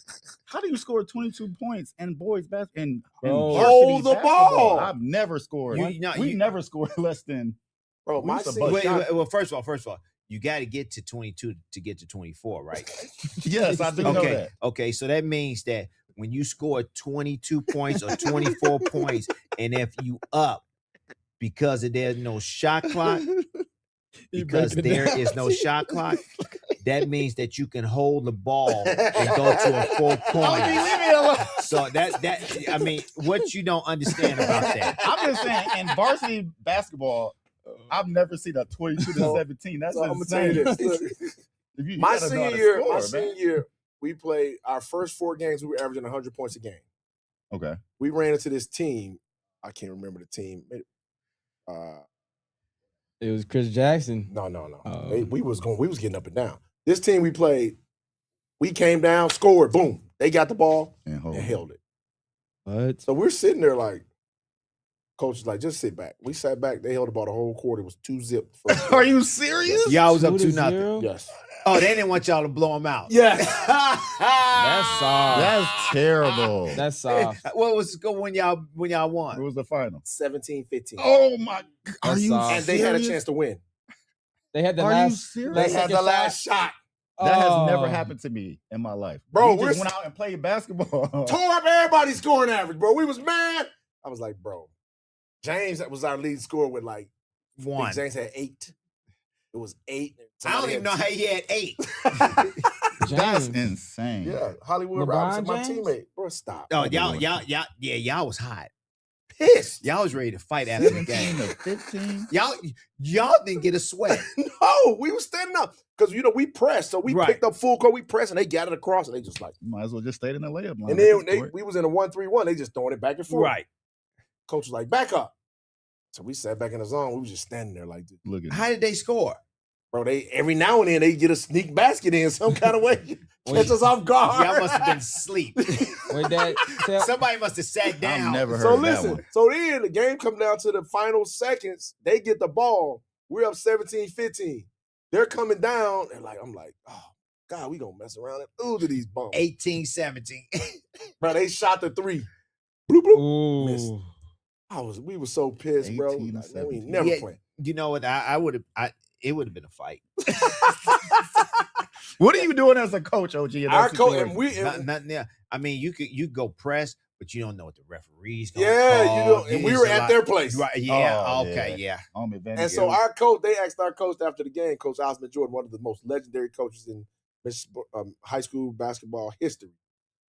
How do you score 22 points in boys basketball? In Bro. varsity Hold the basketball? ball. I've never scored. We've never scored less than. Bro, We my used to senior bust shot, Well, first of all, you got to get to 22 to get to 24, right? Yes, I do know Okay. that. Okay. So that means that when you score 22 points or 24 points, and if you up because there's no shot clock, because there is no shot clock, that means that you can hold the ball and go to a 4 point. Leave me alone. So that I mean, what you don't understand about that? I'm just saying, in varsity basketball, I've never seen a 22 to 17. That's So I'm gonna tell you insane. this. Look, You my gotta know how senior to year, score, man. we played our first 4 games. We were averaging 100 points a game. Okay. We ran into this team. I can't remember the team. It was Chris Jackson. No. Oh. We was getting up and down. This team we played, we came down, scored, boom. They got the ball And hold. and held it. What? So we're sitting there like, coach is like, just sit back. We sat back. They held the ball the whole quarter. It was 2-zip. Are you serious? Y'all was up 2-0? 2-0. Yes. Oh, they didn't want y'all to blow them out. Yes. That's soft. That's terrible. That's soft. What was the score when y'all What won? was the final? 17-15. Oh my! Are That's you? soft. And they had a chance to win. They had the Are you last. serious? They They had second the last shot. That has Oh. never happened to me in my life. Bro, we just we're- went out and played basketball. Tore up everybody's scoring average, bro. We was mad. I was like, bro. James was our lead scorer with like I think One. James had 8. It was 8. I don't even know how he had 8. That's James. insane. Yeah, Hollywood LeBron Robinson, my James? teammate. Bro, stop. Oh, Probably y'all was hot. Pissed. Y'all was ready to fight after the 17 game. to 15. Y'all didn't get a sweat. No, we was standing up because we pressed, so we Right. picked up full court. We pressed, and they got it across, and they just like. You might as well just stayed in the layup line. And then we was in a 1-3-1. They just throwing it back and forth. Right. Coach was like, back up. So we sat back in the zone. We was just standing there like this. Look at How did they score? Bro, they every now and then they get a sneak basket in some kind of way. Catch us off guard. Y'all must have been asleep. Wait, that Somebody must have sat down. I've never heard So of that listen, one. so then the game come down to the final seconds. They get the ball. We're up 17-15. They're coming down, and I'm like, oh God, we gonna mess around and lose to these bums. 18-17. Bro, they shot the 3. Bloop, bloop. Missed. Ooh. We were so pissed, bro. 18 to Like, man, we 17. never Yeah. play. You know what? It would have been a fight. What are you doing as a coach, OG? in that Our coach situation? and Not, I mean, you go press, but you don't know what the referee's gonna yeah, call. you know, and we It's were a at lot- their place. Right? Yeah. Oh, Okay. Yeah. Home advantage. And so our coach, they asked our coach after the game, Coach Osmond Jordan, one of the most legendary coaches in high school basketball history.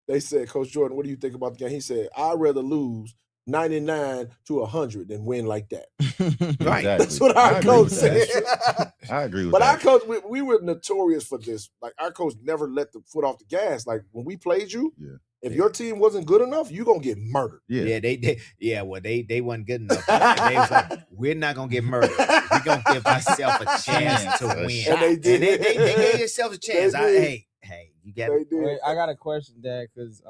They said, Coach Jordan, what do you think about the game? He said, I'd rather lose 99 to 100 than win like that. Right. Exactly. That's what I our agree coach with that. said. I agree with But our that. coach, we were notorious for this. Like, our coach never let the foot off the gas. Like, when we played you, Yeah. if your team wasn't good enough, you're going to get murdered. Yeah. They wasn't good enough. They was like, we're not gonna get murdered. We're gonna give ourselves a chance to A win. shot. And they And did. they gave themselves a chance. They did. Hey, you got They did. Wait, I got a question, Dad, because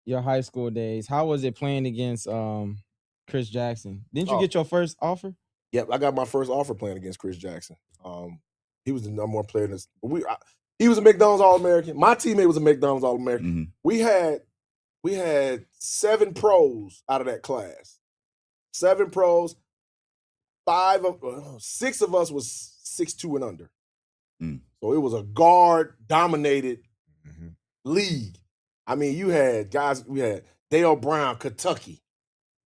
your high school days, how was it playing against Chris Jackson? Didn't you Oh. get your first offer? Yep, I got my first offer playing against Chris Jackson. He was the number one player in this. He was a McDonald's All-American. My teammate was a McDonald's All-American. Mhm. We had 7 pros out of that class. 7 pros. 6 of us was 6'2" and under. Mm. So it was a guard-dominated Mhm. league. I mean, you had guys. We had Dale Brown, Kentucky.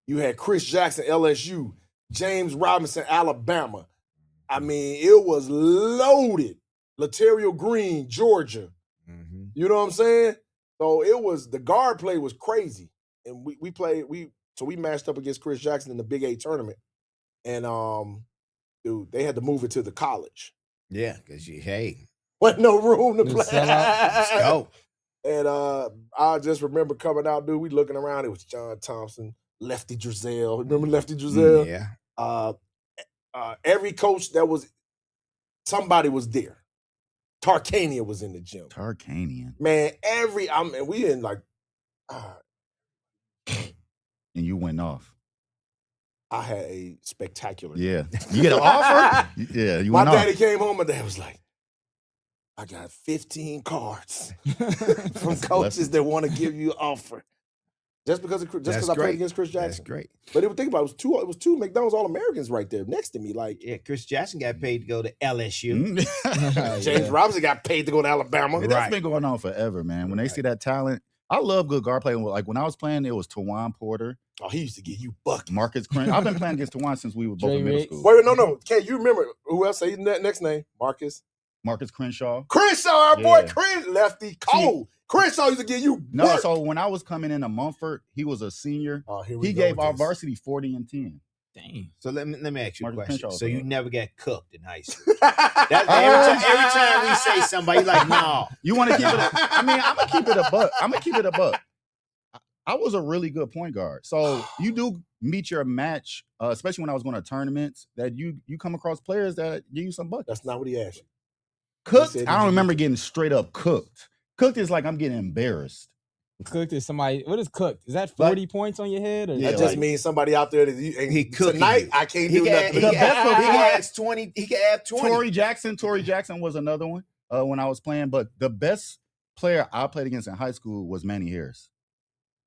You had Chris Jackson, LSU. James Robinson, Alabama. I mean, it was loaded. Laterio Green, Georgia. Mhm. You know what I'm saying? So it was, the guard play was crazy. And we matched up against Chris Jackson in the Big 8 tournament. And dude, they had to move it to the college. Yeah, because Wasn't no room to The play. sellout. let's go. And I just remember coming out, dude. We looking around. It was John Thompson, Lefty Drizel. Remember Lefty Drizel? Yeah. Every coach somebody was there. Tarkanian was in the gym. Tarkanian. Man, we in like, And you went off. I had a spectacular. Yeah. You get an offer? Yeah. You My went daddy off. came home. My dad was like, I got 15 cards from coaches that want to give you an offer. Just because I played against Chris Jackson. That's great. But think about it, it was two McDonald's All-Americans right there next to me. Like, Yeah, Chris Jackson got paid to go to LSU. James Robinson got paid to go to Alabama. That's been going on forever, man. When they see that talent, I love good guard play. Like when I was playing, it was Tawan Porter. Oh, he used to get you buckets. Marcus Crenshaw. I've been playing against Tawan since we were both in middle school. Wait, no. Kay, you remember who else? Say that next name. Marcus Crenshaw. Our boy lefty cold. Crenshaw used to get you No, work. so when I was coming into Mumford, he was a senior. Oh, he gave our varsity 40 and 10. Dang. So let me ask you a Marcus question. Crenshaw, So you bro. never got cooked in high school? Every time we say somebody, like, no. You want to keep it? I'm gonna keep it a buck. I was a really good point guard. So you do meet your match, especially when I was going to tournaments, that you come across players that give you some buckets. That's not what he asked you. Cooked, I don't remember getting straight up cooked. Cooked is like I'm getting embarrassed. Cooked is somebody. What is cooked? Is that 40 points on your head? Or That just means somebody out there that he cooked tonight. you. I can't do nothing. He can add 20. He can add 20. Tory Jackson was another one when I was playing. But the best player I played against in high school was Manny Harris.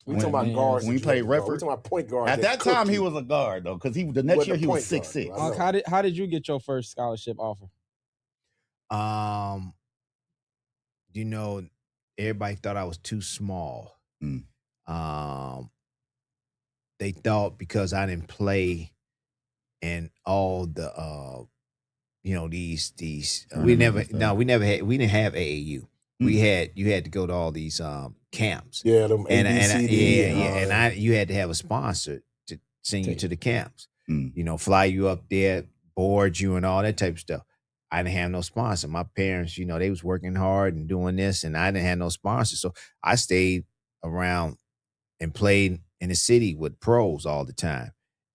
We talking about guards. When we played We're referee. talking about point guards. At that time, he was a guard though, because the next year he was 6'6". How did you get your first scholarship offer? You know, everybody thought I was too small. They thought because I didn't play in all the these we didn't have AAU. You had to go to all these camps. Yeah, them and you had to have a sponsor to send you to the camps. You know, fly you up there, board you, and all that type of stuff. I didn't have no sponsor. My parents, they was working hard and doing this, and I didn't have no sponsor. So I stayed around and played in the city with pros all the time.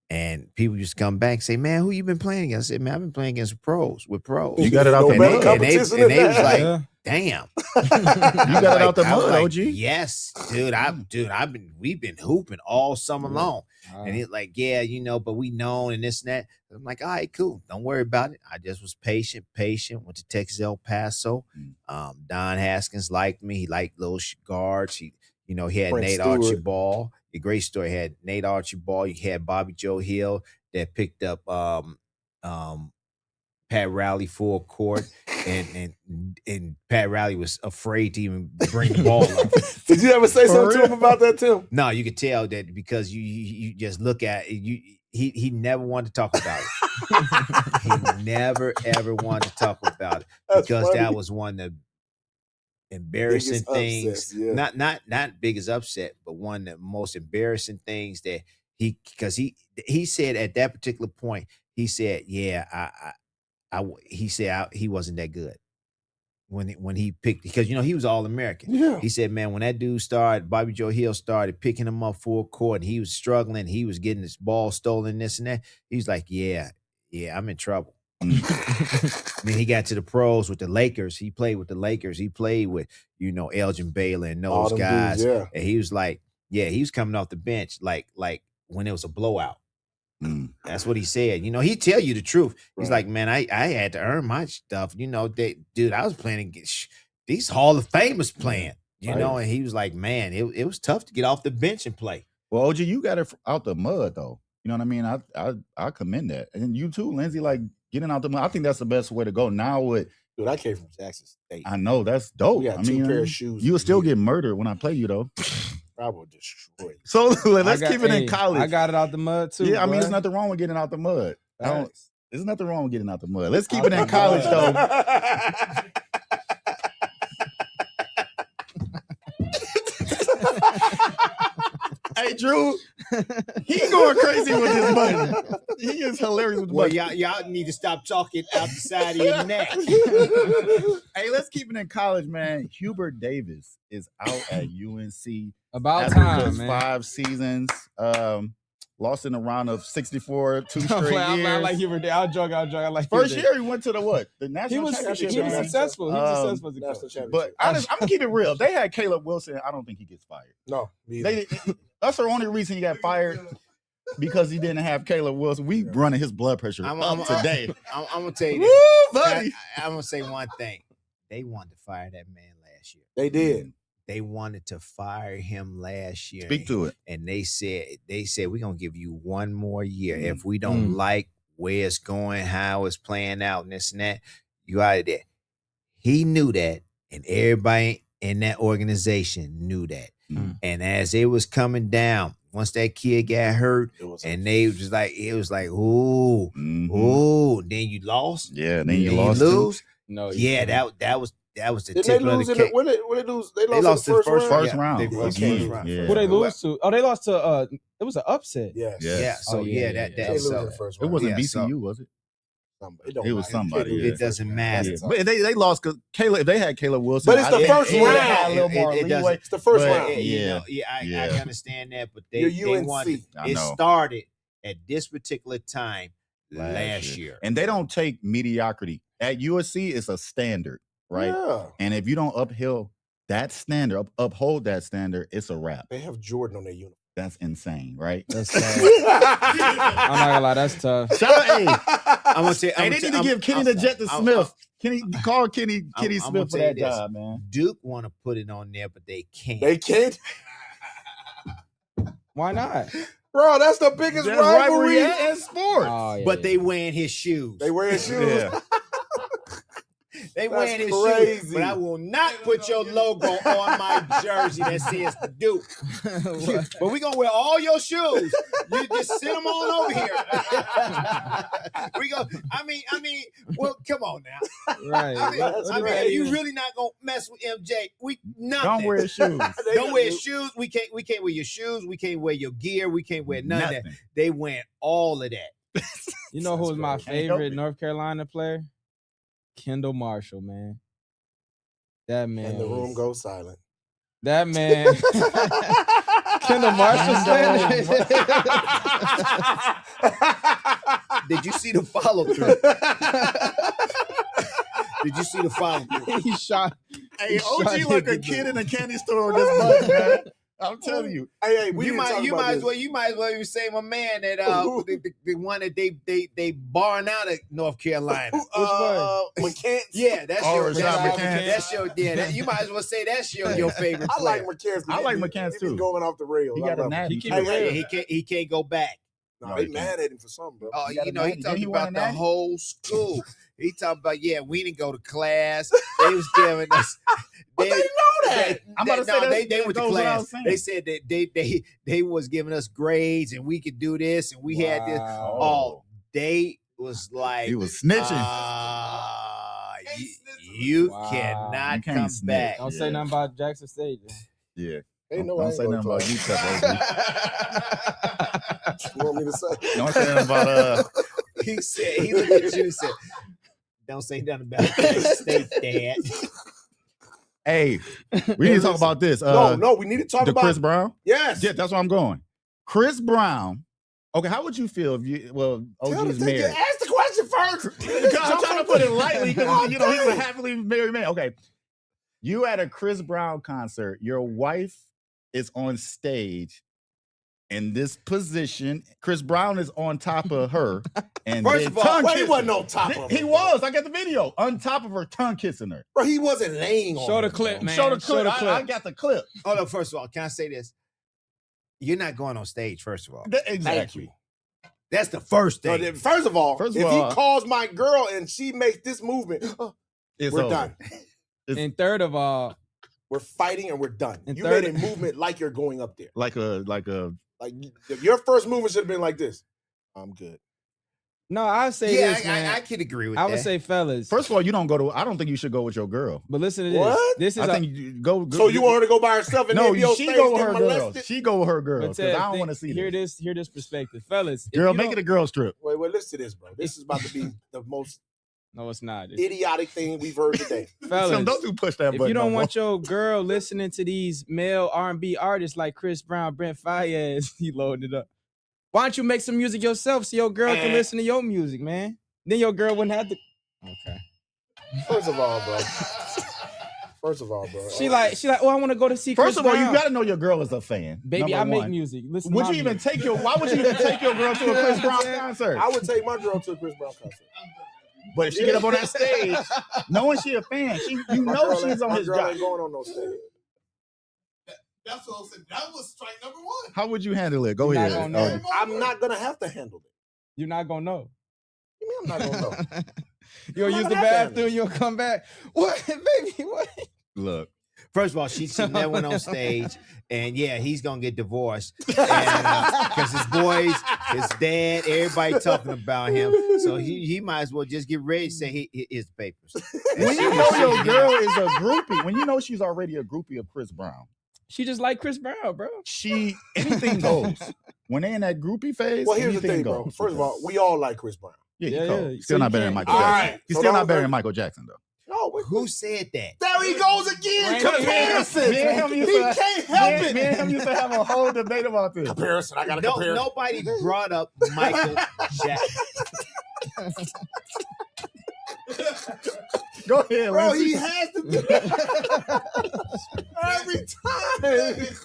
And people used to come back and say, man, who you been playing against? I said, man, I've been playing against pros. You got it out the mud. And they was like, damn. You got it out the mud, like, OG. Yes, dude. We've been hooping all summer long. And he's like, yeah, but we known and this and that. I'm like, all right, cool. Don't worry about it. I just was patient. Went to Texas El Paso. Don Haskins liked me. He liked those guards. He had Prince Nate Stewart. Archibald. A great story. He had Nate Archibald. You had Bobby Joe Hill that picked up Pat Riley full court, and Pat Riley was afraid to even bring the ball up. Did you ever say something to him about that, Tim? No, you could tell that because you just look at it. He never wanted to talk about it. He never ever wanted to talk about it because that was one of the embarrassing things. Upsets, Not biggest upset, but one of the most embarrassing things that he said at that particular point. He said, "Yeah, he wasn't that good when he picked, because he was All-American. Yeah. He said, man, when that dude Bobby Joe Hill started picking him up full court, and he was struggling, he was getting his ball stolen, this and that. He was like, yeah, I'm in trouble. Then he got to the pros with the Lakers. He played with the Lakers. He played with Elgin Baylor and those guys. Dudes, and he was like, he was coming off the bench like when it was a blowout. That's what he said. He tell you the truth. He's like, man, I had to earn my stuff. Dude, I was playing against these Hall of Famers playing, and he was like, man, it was tough to get off the bench and play. Well, OG, you got it out the mud though. You know what I mean? I commend that. And you too, Lindsey, like getting out the mud. I think that's the best way to go. Now with dude, I came from Jackson State. I know that's dope. We got two pair of shoes. You will still get murdered when I play you though. I will destroy you. So let's keep it in college. I got it out the mud too. Yeah, I mean, boy. there's nothing wrong with getting out the mud. There's nothing wrong with getting out the mud. Let's keep Out it in the college mud. though. Hey, Drew, he going crazy with this button. He is hilarious with the Well, button. y'all need to stop talking out the side of your neck. Hey, let's keep it in college, man. Hubert Davis is out at UNC. About after time, just man. 5 seasons. Lost in the round of 64 2 straight years. I like Hubert. I'll joke. I like First Hubert. year he went to the what? The He national was championship. he was man. successful. He was successful as a National coach. championship. But I'm gonna keep it real. They had Caleb Wilson. I don't think he gets fired. No, me either. That's the only reason he got fired. because he didn't have Caleb Wilson. We running his blood pressure up today. I'm gonna tell you Woo, this. buddy. I'm gonna say one thing. They wanted to fire that man last year. They did. They wanted to fire him last year. Speak to it. And they said we're gonna give you one more year. If we don't like where it's going, how it's playing out, and this and that, you out of there. He knew that, and everybody in that organization knew that. And as it was coming down, once that kid got hurt, and they was like, it was like, ooh, ooh, then you lost. Yeah, then you lost. lose. No, Yeah, that was the Did tip they lose of the cake. when they lose? They They lost in the first round. First round. They lost Okay. first round. Yeah. Who they lose to? Oh, they lost to. It was an upset. Yes. Yeah. So that They lose in so the first It round. wasn't Yeah, BCU, so- was it? It was somebody, Yeah. it doesn't matter. Yeah. But they lost because Caleb. If they had Caleb Wilson, But it's the first they would've round. had a little more It doesn't- leeway. It's the first But- round. I understand that, but they You're UNC. wanted. I It know. started at this particular time last year. And they don't take mediocrity. At USC, it's a standard, right? Yeah. And if you don't uphold that standard, it's a wrap. They have Jordan on their uniform. That's insane, right? That's tough. I'm not gonna lie, that's tough. Shout out, hey, I'm gonna say, they need to give Kenny the Jet to Smith. Call Kenny I'm Smith gonna for tell that you this. job, man. Duke want to put it on there, but they can't. They can't. Why not? Bro, that's the biggest That's rivalry. in sports. Oh, yeah, But yeah. they wearing his shoes. They wearing shoes. Yeah. They That's wearing his crazy. shoes. But I will not put your logo on my jersey that says Duke. But we gonna wear all your shoes. You just sit them on over here. We go. I mean. Well, come on now. Right. I mean, you really not gonna mess with MJ? We nothing. Don't wear his shoes. Don't wear shoes. We can't wear your shoes. We can't wear your gear. We can't wear none of that. They wear all of that. You know who's my Can't help favorite it. North Carolina player? Kendall Marshall, man. That man. And the room goes silent. That man. Kendall Marshall Did you see the follow through? Did you see the follow through? He shot. Hey, He OG shot like a him. kid in a candy store with this button, man. I'm telling you. Hey, You might as well even say my man that the one that they barring out at North Carolina. McCants. Yeah, that's Oh, your Rashad McCants. that's your you might as well say that's your favorite I like player. McCants. I like McCants He too. be going off the rails. He I got a love him. natty. He keep Hey, it real. he can't go back. No, they mad at him for something, bro. Oh, He got you a know, he natty. talked Didn't he about win a the natty? whole school. He talked about, we didn't go to class. They was giving us. They know that. I'm about to say that they went to goes without class. saying. They said that they was giving us grades and we could do this and we had this. Wow. Oh, they was like He was snitching. You Wow. cannot You can't come snitch. back. Don't say nothing about Jackson State. Yeah. They know I Don't ain't say going nothing about to you, Chuck. You want me to say? Don't say nothing about He looked at you and said, "Don't say nothing about that state, Dad." Hey, we need to talk about this. No, we need to talk the about Chris Brown. Yes. Yeah, that's where I'm going. Chris Brown. Okay, how would you feel if OG's married? Ask the question first. I'm trying to put it lightly because he's a happily married man. Okay, you at a Chris Brown concert. Your wife is on stage in this position. Chris Brown is on top of her, and First then of all, tongue he kissing. wasn't on top of her. He was. I got the video on top of her, tongue kissing her. Bro, he wasn't laying on Show her, the clip, bro. man. Show the clip. Show the clip. I got the clip. Hold on. First of all, can I say this? You're not going on stage. First of all, Exactly. that's the first No, thing. first of all, First of if all, he calls my girl and she makes this movement, It's we're over. done. And third of all, We're fighting and we're done. And You third- made a movement like you're going up there. Like a Like if your first movement should have been like this. I'm good. no, I say Yeah, this, man. I could agree with I that. would say, fellas. First of all, you don't go to. I don't think you should go with your girl. But listen to this. What? This is I think you go. So you want her to go by herself and No, then be on she stage go with get her girl. molested? She go with her girl. but Because Ted, I don't want to see hear this. this perspective, fellas. if Girl, you make don't- it a girls trip. Wait, listen to this, bro. This is about to be the most No, it's not. idiotic thing we've heard today. Fellas, Tim, don't push that if button. you don't no want your girl listening to these male R&B artists like Chris Brown, Brent Faiyaz, he loaded it up. Why don't you make some music yourself so your girl can listen to your music, man? Then your girl wouldn't have to. Okay. First of all, bro. First of all, bro. She like, oh, I want to go to see. First Chris of all, Brown. you gotta know your girl is a fan. Baby, I number make one. music. Listen, Would to you my even music. take your? Why would you even take your girl to a Chris Brown concert? I would take my girl to a Chris Brown concert. But if she get up on that stage, knowing she a fan, you know she's on his girl job. ain't going on no stage. That's what I said. That was strike number one. How would you handle it? Go You're ahead. not gonna know. I'm not gonna have to handle it. You're not gonna know. You mean I'm not gonna know? You'll use the bathroom. You'll come back. What, baby? What? Look. First of all, she never went on stage, and yeah, he's gonna get divorced because his boys, his dad, everybody talking about him. So he might as well just get ready to say his papers. When you know your girl is a groupie, when you know she's already a groupie of Chris Brown, She just like Chris Brown, bro. Anything goes. When they in that groupie phase, Well, here's the anything thing, bro. goes. First of all, we all like Chris Brown. Yeah, Yeah, he cold. yeah. He's still So not you better than can't- Michael All Jackson. right. He's So still don't- not better than Michael Jackson, though. No, Who said that? there he goes again. Right Comparison. Me and him He used to- can't help it. Me and him used to have a whole debate about this. Comparison. I gotta No, compare. nobody brought up Michael Jackson. Go ahead, Bro, Lindsey. he has to do it every time.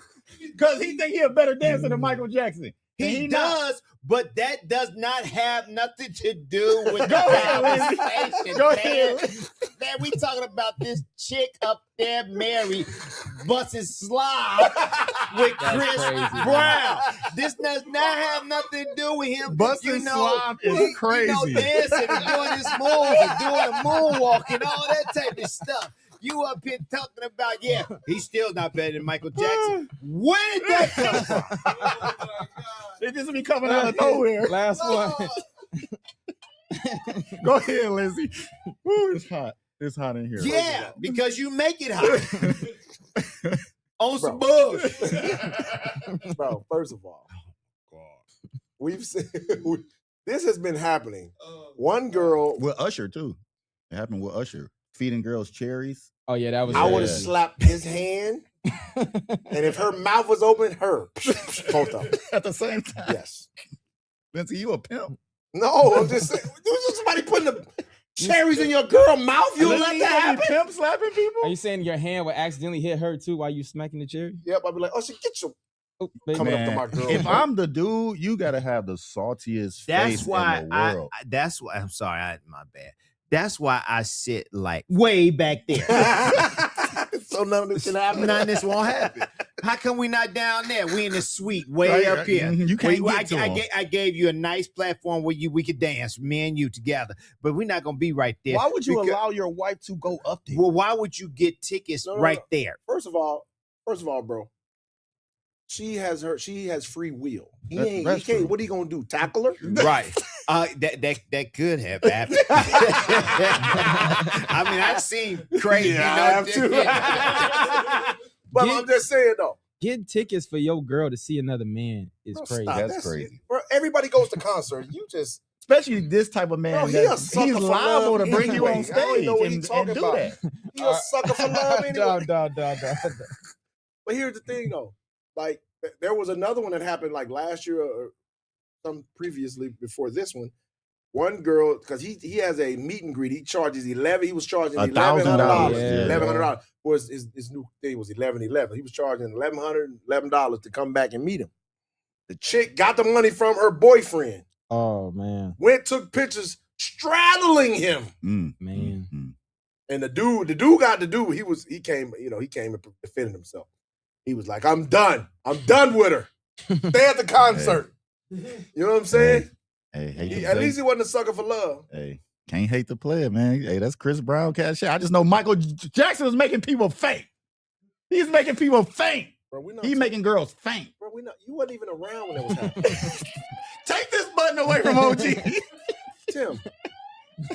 Because he think he a better dancer than Michael Jackson. He not. does, but that does not have nothing to do with the Go ahead, Lindsey. conversation. Go man. ahead. Man, we talking about this chick up there, Mary, busting slob with That's Chris crazy, Brown. This does not have nothing to do with him. Busting slob is crazy. Dancing and doing his moves and doing a moonwalk and all that type of stuff. You up here talking about, yeah, he's still not better than Michael Jackson. Where did that come from? It just be coming out of nowhere. Last one. Go ahead, Lindsey. Ooh, it's hot. It's hot in here. Yeah, because you make it hot. On some Bro. bullshit. Bro, first of all, we've seen this has been happening. One girl, With Usher, too. It happened with Usher. Feeding girls cherries. Oh yeah, that was. I would have Yeah. slapped his hand, and if her mouth was open, both of them. At the same time. Yes. Lindsey, you a pimp. No, I'm just saying. There was just somebody putting the cherries in your girl mouth. You Lindsey, let you that gonna be happen? pimp slapping people? Are you saying your hand would accidentally hit her too while you smacking the cherry? Yep. I'd be like, oh, she get your Oh, baby. Coming up to Man, my girl. if I'm the dude, you gotta have the saltiest That's face why in the world. that's why I'm sorry, my bad. That's why I sit like way back there. so none of this can happen. None of this won't happen. How come we not down there? We in the suite way Right, up right. here. You can't Where get to 'em. I gave you a nice platform where we could dance, me and you together. But we're not gonna be right there. Why would you because- allow your wife to go up there? Well, why would you get tickets No, right there? First of all, bro, she has free will. He That's can't. true. What he gonna do? Tackle her? Right. That could have happened. I mean, I've seen crazy. Yeah, I have too. But Get- I'm just saying though. Getting tickets for your girl to see another man is Bro, crazy. stop. That's crazy. Bro, everybody goes to concerts. You just Especially this type of man. Bro, he that a sucker he's for liable love to bring you anyway. on I don't stage know what he and talking do about. that. you a sucker for love anyway. But here's the thing though. Like there was another one that happened like last year or some previously before this one. One girl, because he has a meet and greet, he was charging $1,000. $1,100. Yeah. $1,100. Was his new thing was $1,111. He was charging $1,111 to come back and meet him. The chick got the money from her boyfriend, Oh man, took pictures straddling him. man. And the dude got the dude. He came and defended himself. He was like, I'm done with her. Stay at the concert. You know what I'm saying? Hey, At least he wasn't a sucker for love. hey, can't hate the player, man. Hey, that's Chris Brown cash out. I just know Michael Jackson was making people faint. He's making people faint. Bro, He's making girls faint. Bro, you wasn't even around when that was happening. Take this button away from OG. Tim,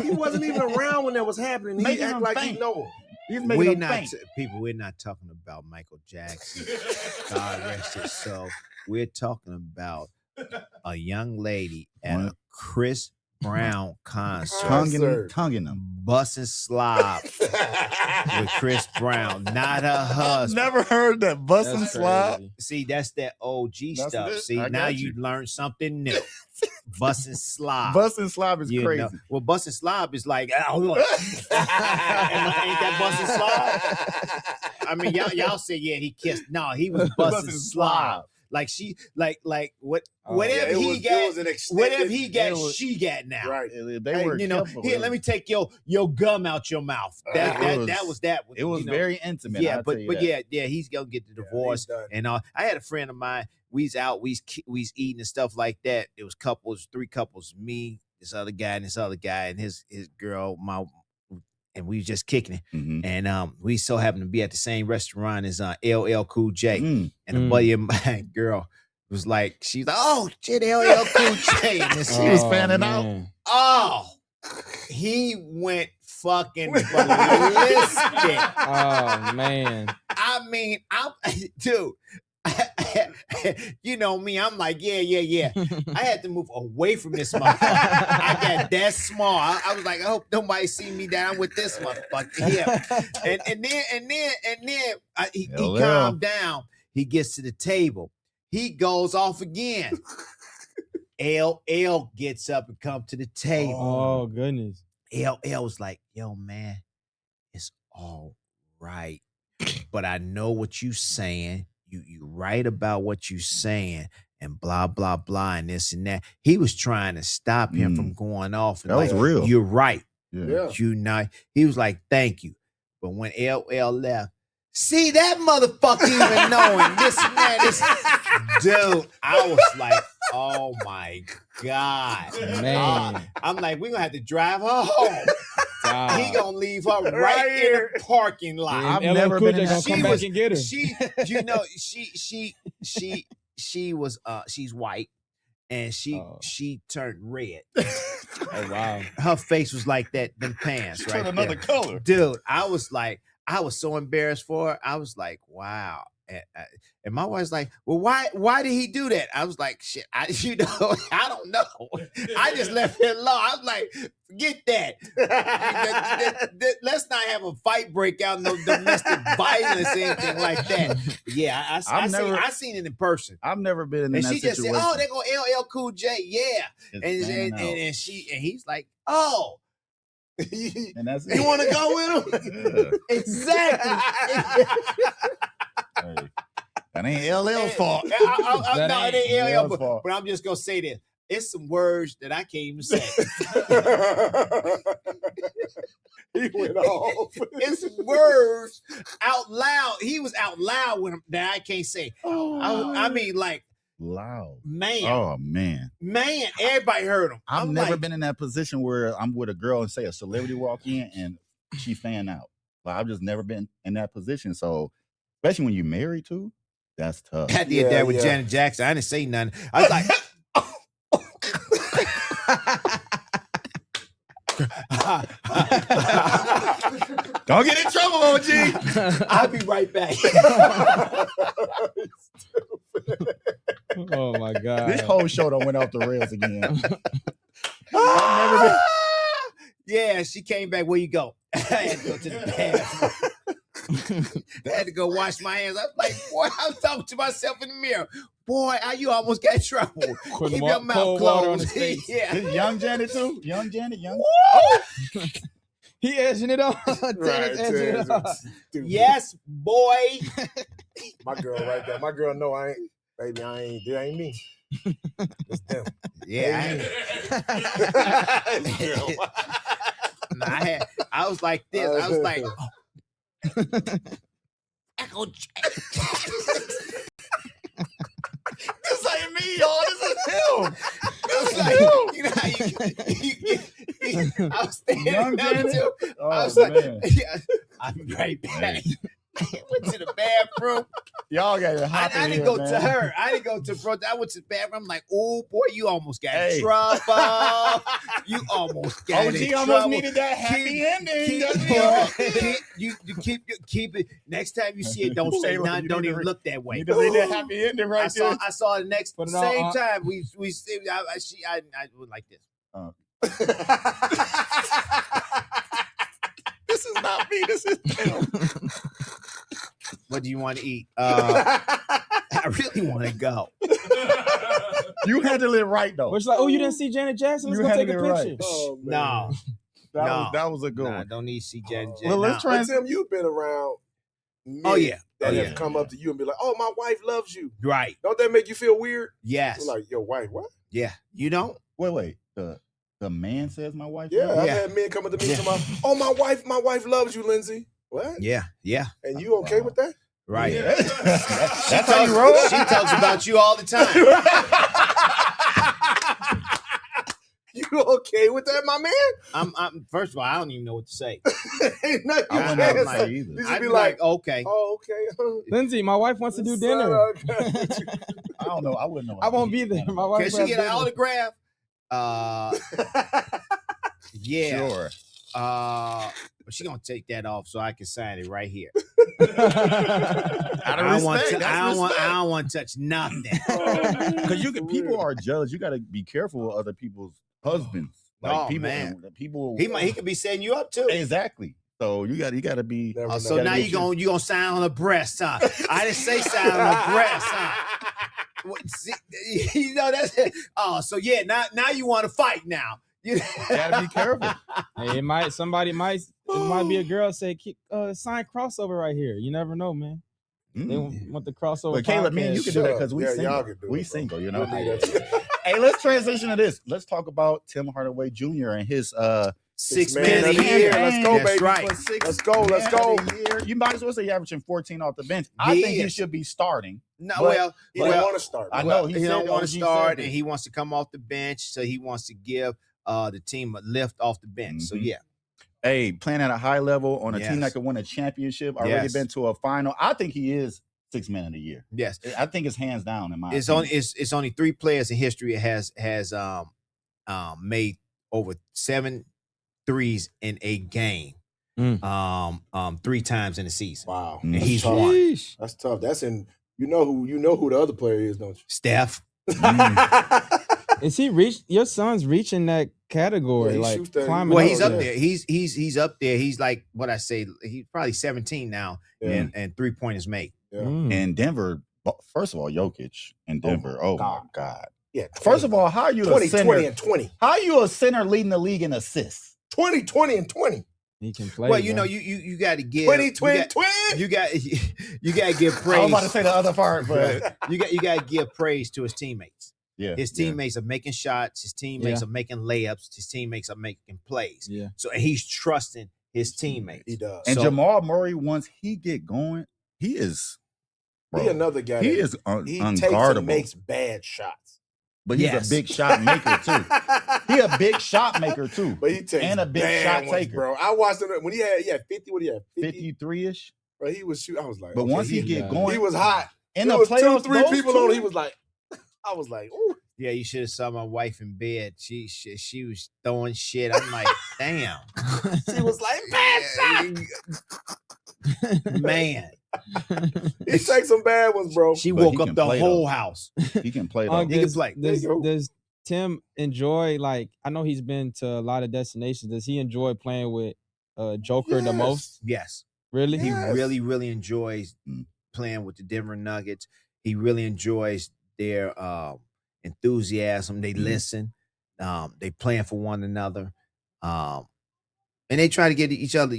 he wasn't even around when that was happening. He Making act him like faint. he know him. He's making We're them not faint. we're not talking about Michael Jackson. God rest his soul. We're talking about a young lady at a Chris Brown concert. Tonguing them. Busting slob with Chris Brown, not her husband. Never heard that busting That's slide. crazy. See, that's that OG That's stuff. it. See, I now got you you. learned something new. Busting slob. Busting slob is You crazy. know? Well, busting slob is like, oh, look. Ain't that busting slob? I mean, y'all say, yeah, he kissed. No, he was busting slob. Like she, like what? Whatever he got, whatever he got, she got now. Right. They were, you know. careful. Here, let me take your gum out your mouth. That was that. It was you know. very intimate. Yeah, I'll but tell you that. yeah, he's gonna get the divorce and all. I had a friend of mine. We's out, we's eating and stuff like that. It was three couples, me, this other guy, and his girl, and we was just kicking it. Mhm. And we so happened to be at the same restaurant as LL Cool J. Mm. And a buddy of mine, girl, was like, she's like, oh shit, LL Cool J. And She was fanning out. man. Oh, he went fucking ballistic. Oh man. I mean, dude, you know me, I'm like, yeah. I had to move away from this motherfucker. I got that small. I was like, I hope nobody see me down with this motherfucker. Yeah. And then he calmed down. He gets to the table. He goes off again. LL gets up and come to the table. Oh goodness. LL was like, yo, man, it's all right. But I know what you saying. You right about what you saying and blah, blah, blah, and this and that. He was trying to stop him from going off. And That was real. You're right. Yeah. You know, he was like, thank you. But when LL left, see that motherfucker even knowing this and that. Dude, I was like, oh my God. Man. I'm like, we're going to have to drive her home. Wow. He gonna leave her right in the parking lot. Yeah, I've LL never Cool been J in gonna that- come back and get her. She was she's white and she turned red. Oh wow. Her face was like that, them pants right another there. color. Dude, I was so embarrassed for her. I was like, wow. And my wife's like, well, why did he do that? I was like, shit, I don't know. I just left it alone. I was like, forget that. Let's not have a fight break out, no domestic violence, anything like that. But yeah, I seen it in person. I've never been in And that she just situation. said, oh, they go LL Cool J, yeah. It's fanning out. And he's like, oh, And that's you want to go with him? Yeah. Exactly. Hey, that ain't LL's fault. No, it ain't LL, LL's fault. but I'm just gonna say this. It's some words that I can't even say. He went off. It's words out loud. He was out loud with him that I can't say. I mean, like, Loud. man, Oh man. everybody heard him. I've I'm never like, been in that position where I'm with a girl and say a celebrity walk in and she fan out. Like I've just never been in that position. So especially when you're married too, that's tough. I did that with Janet Jackson. I didn't say nothing. I was like, Don't get in trouble, OG. I'll be right back. Oh my God. This whole show done went off the rails again. Yeah, she came back. Where you go? I had to go to the bathroom. I had to go wash my hands. I was like, boy, I'm talking to myself in the mirror. Boy, you almost got in trouble. Keep your mouth cold water on his closed. face. Yeah. This young Janet too? Young Janet, young. He edging it on. Terrence edging it on. Yes, boy. My girl right there. My girl know I ain't. Baby, that ain't me. It's them. Yeah. I was like this. I was like, Echo Jack. This ain't me, y'all. This is him. It's like, you know how I was standing Young up Janet? too. Oh, I was like, man. yeah, I'll be right back. Went to the bathroom. Y'all got it hot I in didn't here, go man. to her. I didn't go to front. I went to the bathroom. I'm like, oh boy, you almost got in Hey. trouble. You almost got in OG trouble. almost needed that happy ending. Keep it. Next time you see it, don't say Hey, nothing. you Don't need to even look that way. Need to say that happy ending right there. I saw the next Put it same on, time we I was like this. This is not me. This is him. What do you want to eat? I really want to go. You handle it right though. Which like, oh, you didn't see Janet Jackson? Let's You go take a handled it right. picture. Oh, man. No. That was a good Nah, one. don't need to see Jen. Well, let's But Tim, you've been around men yeah. that Oh, have yeah. come up to you and be like, oh, my wife loves you. Right. Don't that make you feel weird? Yes. You're like, your wife, what? Yeah. You don't? Wait. The man says my wife. Yeah, loves I've Yeah. had men come up to me Yeah. and say, oh, my wife loves you, Lindsey. What? Yeah. Yeah. And you okay with that? Right. Yeah. That's how you roll. She talks about you all the time. You okay with that, my man? I'm first of all, I don't even know what to say. Ain't nothing I you wouldn't can have say. said either. You just I'd be be like, okay. oh, okay. Lindsey, my wife wants to do Son, dinner. okay. I don't know. I wouldn't know. I won't be there. My wife Can she has get an dinner. autograph? Yeah. Sure. But she gonna take that off so I can sign it right here. Out of I don't want respect. to. That's I respect. don't want to touch nothing. Because For people real. are jealous. You got to be careful with other people's husbands. Like Oh, people, man. people. He could be setting you up too. Exactly. So you got to be. Never Oh, know. so gotta now get you gonna sign on the breast, huh? I didn't say sign on the breast, huh? What, see, you know that's it. Oh, so yeah, now you want to fight now. You Gotta be careful. Hey, it might be a girl say sign crossover right here. You never know, man. They Mm. want the crossover. But Caleb, man, you can do that because we Yeah, single. y'all can do We it, bro. single, you know. We'll leave that to you. Hey, let's transition to this. Let's talk about Tim Hardaway Jr. and his Six Man men of a the year. year. Let's go, That's baby. right. Let's go. Let's go. You might as well say you're averaging 14 off the bench. I He think he is. should be starting. No, But- well, He didn't well, want to start. I well, know, he he don't said want OG to said start, this. and he wants to come off the bench, so he wants to give the team a lift off the bench. So Mhm. yeah, Hey, playing at a high level on a team Yes. that could win a championship, already Yes. been to a final. I think he is 6 man of the year. yes. I think it's hands down in my It's opinion. only it's only 3 players in history has made over 7 threes in a game. 3 times in the season. Wow. And That's he's tough. won. Sheesh. That's tough. That's in. You know who the other player is, don't you? Steph. Is he reached? Your son's reaching that category, Yeah, he like shoots that- climbing. Well, he's up yeah. there. He's up there. He's like what I say. He's probably 17 now, Yeah. and 3-pointers made. Yeah. And Denver, first of all, Jokic in Denver. Oh, Oh, my my God. Yeah. First of all, how are you 20, a center? 20, and 20. How are you a center leading the league in assists? 20, 20, and 20. He can play. Well, you bro. know, you got to give 20, you 20, got- 20. You got to give I praise. was about to say the other part, but you got to give praise to his teammates. yeah, His teammates are making shots. His teammates Yeah. are making layups. His teammates are making plays. Yeah. So and he's trusting his teammates. He does. And So- Jamal Murray, once he get going, he is. Bro, He another guy. he that- is he takes unguardable. and makes bad shots. But he's Yes. a big shot maker too. He a big shot maker too. But he takes And a big bad shot ones, taker. bro. I watched him when he had 50. What he had 50? 53-ish. Bro, he was shooting. I was like, But okay, once he get going, he was hot. in There the was playoffs, 2, 3 those people two- on. He was like, I was like, ooh. Yeah, you should have saw my wife in bed. She was throwing shit. I'm like, damn. She was like, bad shot. Man. He takes some bad ones, bro. She But he woke up can the play, whole though. house. he can play though. Unc, He can does, play. Does, There you go. does Tim enjoy, like, I know he's been to a lot of destinations. Does he enjoy playing with Joker the Yes. most? Yes. Really? He Yes. really, really enjoys Mm. playing with the Denver Nuggets. He really enjoys their enthusiasm. They listen. They plan for one another. And they try to get each other,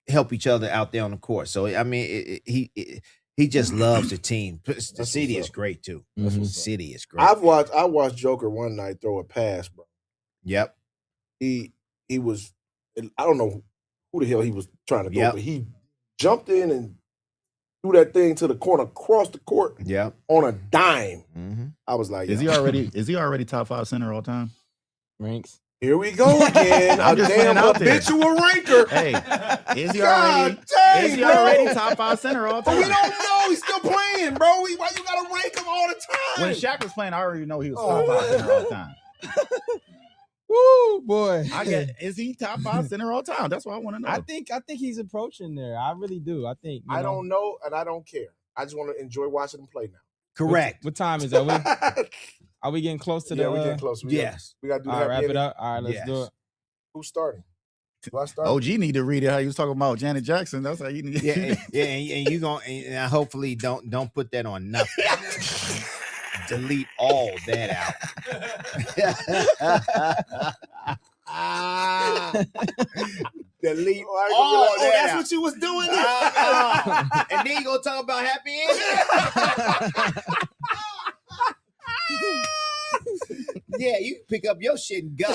help each other out there on the court. So, I mean, he just loves the team. The That's city what's is up. great, too. Mhm. The city is great. I watched Joker one night throw a pass, bro. Yep. He was, I don't know who the hell he was trying to go, Yep. but he jumped in and threw that thing to the corner, across the court Yep. on a dime. Mm-hmm. I was like, Is he yo, already top 5 center all time? Ranks. here we go again. I'm A just damn laying out there. habitual ranker. Hey, is he God already? dang, Is he bro. already top 5 center all But time? we don't know. He's still playing, bro. Why you gotta rank him all the time? When Shaq was playing, I already know he was Oh, top 5 center all the time. Woo, boy. Is he top 5 center all time? That's what I want to know. I think he's approaching there. I really do. I think. I don't know, and I don't care. I just want to enjoy watching him play now. Correct. What time is that? Are we getting close to the? Yeah, we getting close. Yes. We got to do All that. right, wrap it up. All right, let's do Yes. it. Who's starting? Do I start? OG need to read it how you was talking about Janet Jackson. That's how you need. Yeah, and you gonna and hopefully don't put that on nothing. Delete all that out. Delete all that that's out. what you was doing. And then you gonna talk about happy ending? Yeah, you pick up your shit and go.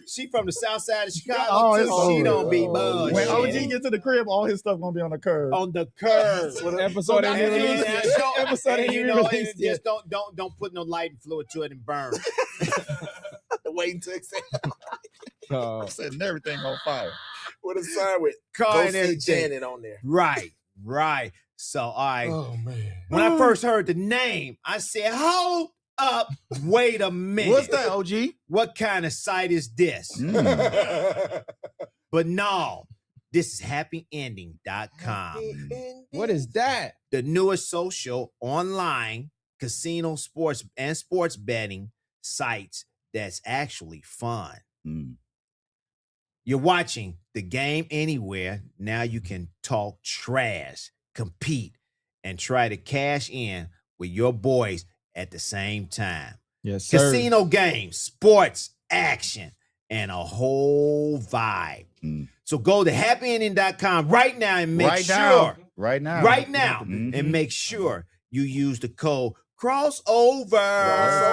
She from the south side of Chicago, too. She don't be buzzed. When OG get to the crib, all his stuff gonna be on the curb. On the curve. Episode ain't even released yet. Episode ain't even released yet. Just don't put no lighting fluid to it and burn. Waiting to accept. Setting everything on fire. With a sign with Car Go and see everything. Janet on there. Right. So I Oh man. when I first heard the name, I said, hold up, wait a minute. What's that, OG? What kind of site is this? But no, this is happyending.com. What is that? The newest social online casino sports betting sites that's actually fun. You're watching the game anywhere. Now you can talk trash, compete, and try to cash in with your boys at the same time. Yes, sir. Casino games, sports, action, and a whole vibe. So go to happyending.com right now and make Right now. and make sure you use the code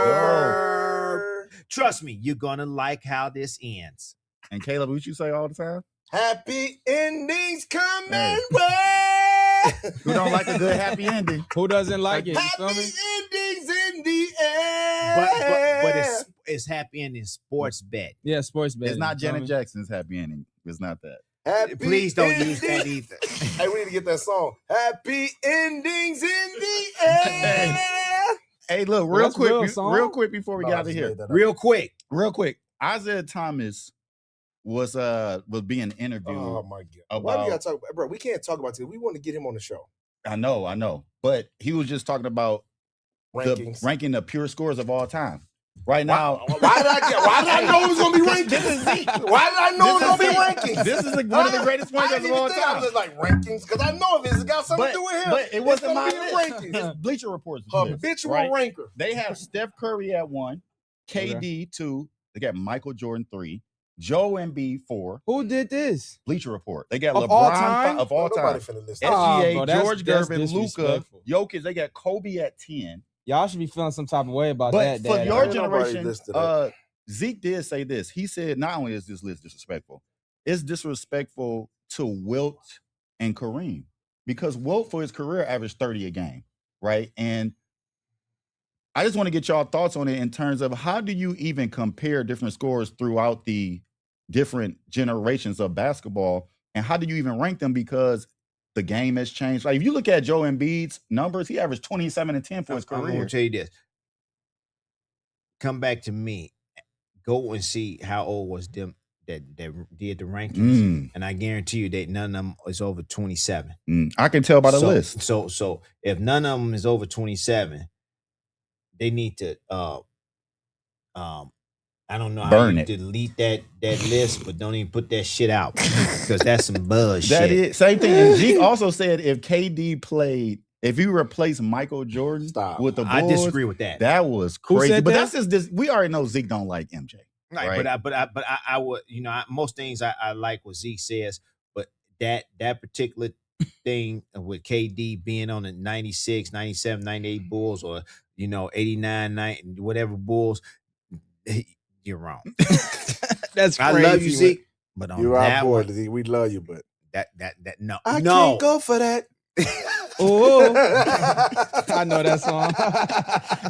crossover. Trust me, you're gonna like how this ends. And Caleb, what you say all the time? Happy endings coming Hey. way. Who don't like a good happy ending? Who doesn't like it? You Happy feel me? endings in the air. But it's happy ending sports bet. Yeah, sports betting. It's not you feel Janet me? Jackson's happy ending. It's not that. Happy Please don't use that endings- either. Hey, we need to get that song. Happy endings in the air. Hey, look, Well, real that's real quick, song. real quick before we No, get I out of just here. made that up. Real quick. Isaiah Thomas was being interviewed. Oh my god! Why About- do you gotta talk about, bro? We can't talk about it. We want to get him on the show. I know, but he was just talking about Rankings. ranking the pure scores of all time. Right now, Why did I know it was gonna be rankings? Why did I know it was gonna be rankings? This is one of the greatest points I of didn't all even think I time. was like rankings because I know if it's got something to do with him. But it wasn't gonna my be in list. rankings. It's Bleacher Report's list, Habitual right? ranker. They have Steph Curry at 1, KD 2. They got Michael Jordan 3, Joe Embiid 4. Who did this? Bleacher Report. They got Of LeBron all time? of all Nobody time. finna list SGA, that. Oh, bro, that's George Gervin, Luka, disrespectful. Jokic. They got Kobe at 10. Y'all should be feeling some type of way about But that. for Dad. your Ain't nobody generation, listed that. Zeke did say this. He said, not only is this list disrespectful, it's disrespectful to Wilt and Kareem because Wilt for his career averaged 30 a game, right? And I just want to get y'all thoughts on it in terms of how do you even compare different scores throughout the different generations of basketball, and how do you even rank them because the game has changed? Like if you look at Joe Embiid's numbers, he averaged 27 and 10 for his I'm career. gonna tell you this. Come back to me. Go and see how old was them that did the rankings, and I guarantee you that none of them is over 27. I can tell by the list. So if none of them is over 27, they need to I don't know how Burn you it. delete that list, but don't even put that shit out because that's some bullshit. That is same thing. And G also said if KD played, if you replace Michael Jordan Stop. with the Bulls, I disagree with that. that was Who crazy. said But that? that's just this. We already know Zeke don't like MJ. Right, Right. but I would, most things I like what Zeke says, but that particular thing with KD being on the 96, 97, 98 Bulls or 89, 90, whatever Bulls, you're wrong. That's I crazy. love you, Zeke, but on You're our that boy, one, Z. We love you, but that no, I no. can't go for that. Oh, I know that song.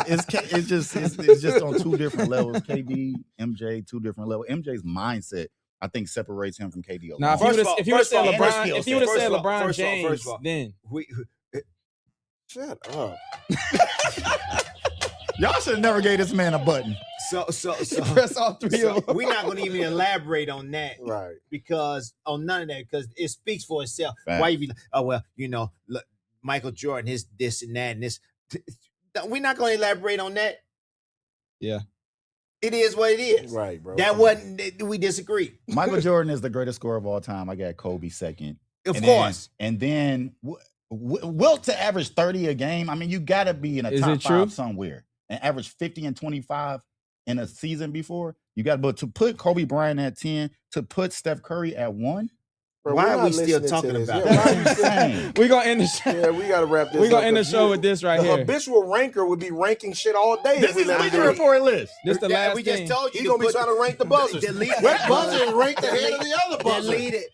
It's just on two different levels. KD, MJ, two different levels. MJ's mindset, I think, separates him from KD. Now, if alone. you would have said and LeBron, skill if you would have set. said First of all, LeBron first of all, James, first of all. then Shut up. Y'all should have never gave this man a button. So press all three of them. we're not going to even elaborate on that. Right. Because on none of that, because it speaks for itself. Fact. Why you be like, oh well, look, Michael Jordan, his this and that and this. We're not going to elaborate on that. Yeah. It is what it is. Right, bro. That wasn't. We disagree. Michael Jordan is the greatest scorer of all time. I got Kobe second. Of course. And then Wilt to average 30 a game. I mean, you got to be in a top 5 somewhere and average 50 and 25 in a season before. You got, but to put Kobe Bryant at 10, to put Steph Curry at 1. Bro, why are we still talking about that? We're going to end the show. Yeah, we got to wrap this We're going to up, end the 'cause show with this right the here. habitual ranker would be ranking shit all day. This if we is let him the do it. report list. This the last We thing. just told you. He's going to be trying to rank the buzzers. What buzzer ranked ahead of the other buzzer? Delete it.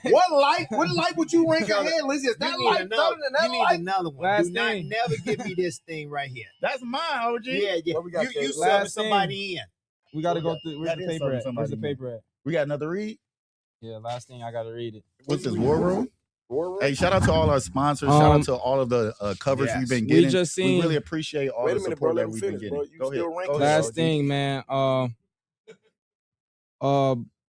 What light would you rank ahead, Lindsey? Is that light better than that You need light? another one. Last Do not thing. never give me this thing right here. That's mine, OG. Yeah. What we got, You Cade? serving Last somebody in. We got to go through. Where's That the is paper at? something Where's the somebody paper at? We got another read. Yeah, last thing I got to read it. What's this, War Room? War Room? Hey, shout out to all our sponsors. Shout out to all of the coverage yes. we've been We getting. just seen- We really appreciate all Wait the a minute, bro. support Let that him we've been finish, getting. bro. You Go still ahead. ranking? Go ahead, Last OG. thing, man.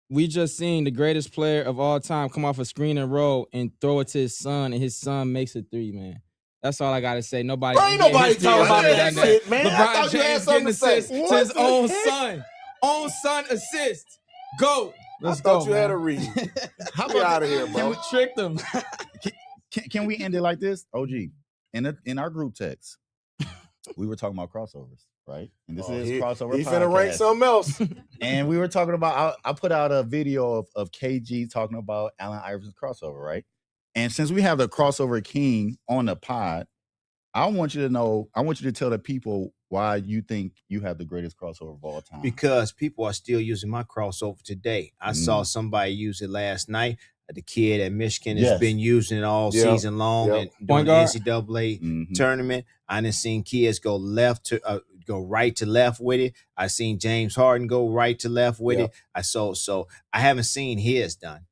We just seen the greatest player of all time come off a screen and roll and throw it to his son, and his son makes a 3, man. That's all I gotta say. Nobody, Bro, ain't nobody talking about that shit, man. I LeBron thought you had James something getting to say. assist to his own son. Own son assist. Go. Let's I thought go, you had man. a read. How Get out of here, bro. We tricked him. Can we end it like this? OG, in our group text, we were talking about crossovers, right? And this is crossover He podcast. finna rank something else. And we were talking about, I put out a video of KG talking about Allen Iverson's crossover, right? And since we have the crossover king on the pod, I want you to tell the people why you think you have the greatest crossover of all time. Because people are still using my crossover today. I saw somebody use it last night. The kid at Michigan has been using it all season long and during the NCAA tournament. I done seen kids go go right to left with it. I seen James Harden go right to left with it. So I haven't seen his done.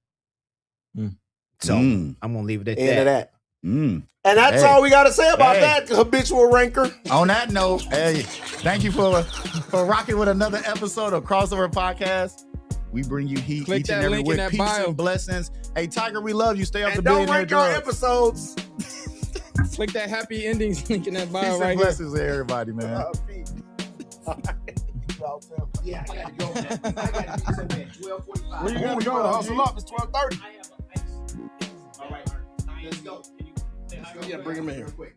So I'm gonna leave it at that. And that's all we got to say about that habitual ranker. On that note, hey, thank you for rocking with another episode of Crossover Podcast. We bring you heat Click each that and every link in week. that Peace bio. and blessings. Hey, Tiger, we love you. Stay off the And don't billionaire rank our drugs. episodes. Click that happy endings link in that bio Peace right and here. blessings to everybody, man. Yeah, I gotta go. I gotta do something at 12:45. Where you gotta go to hustle up? It's 12:30. All right. Let's go. Yeah, bring him in here. Real quick.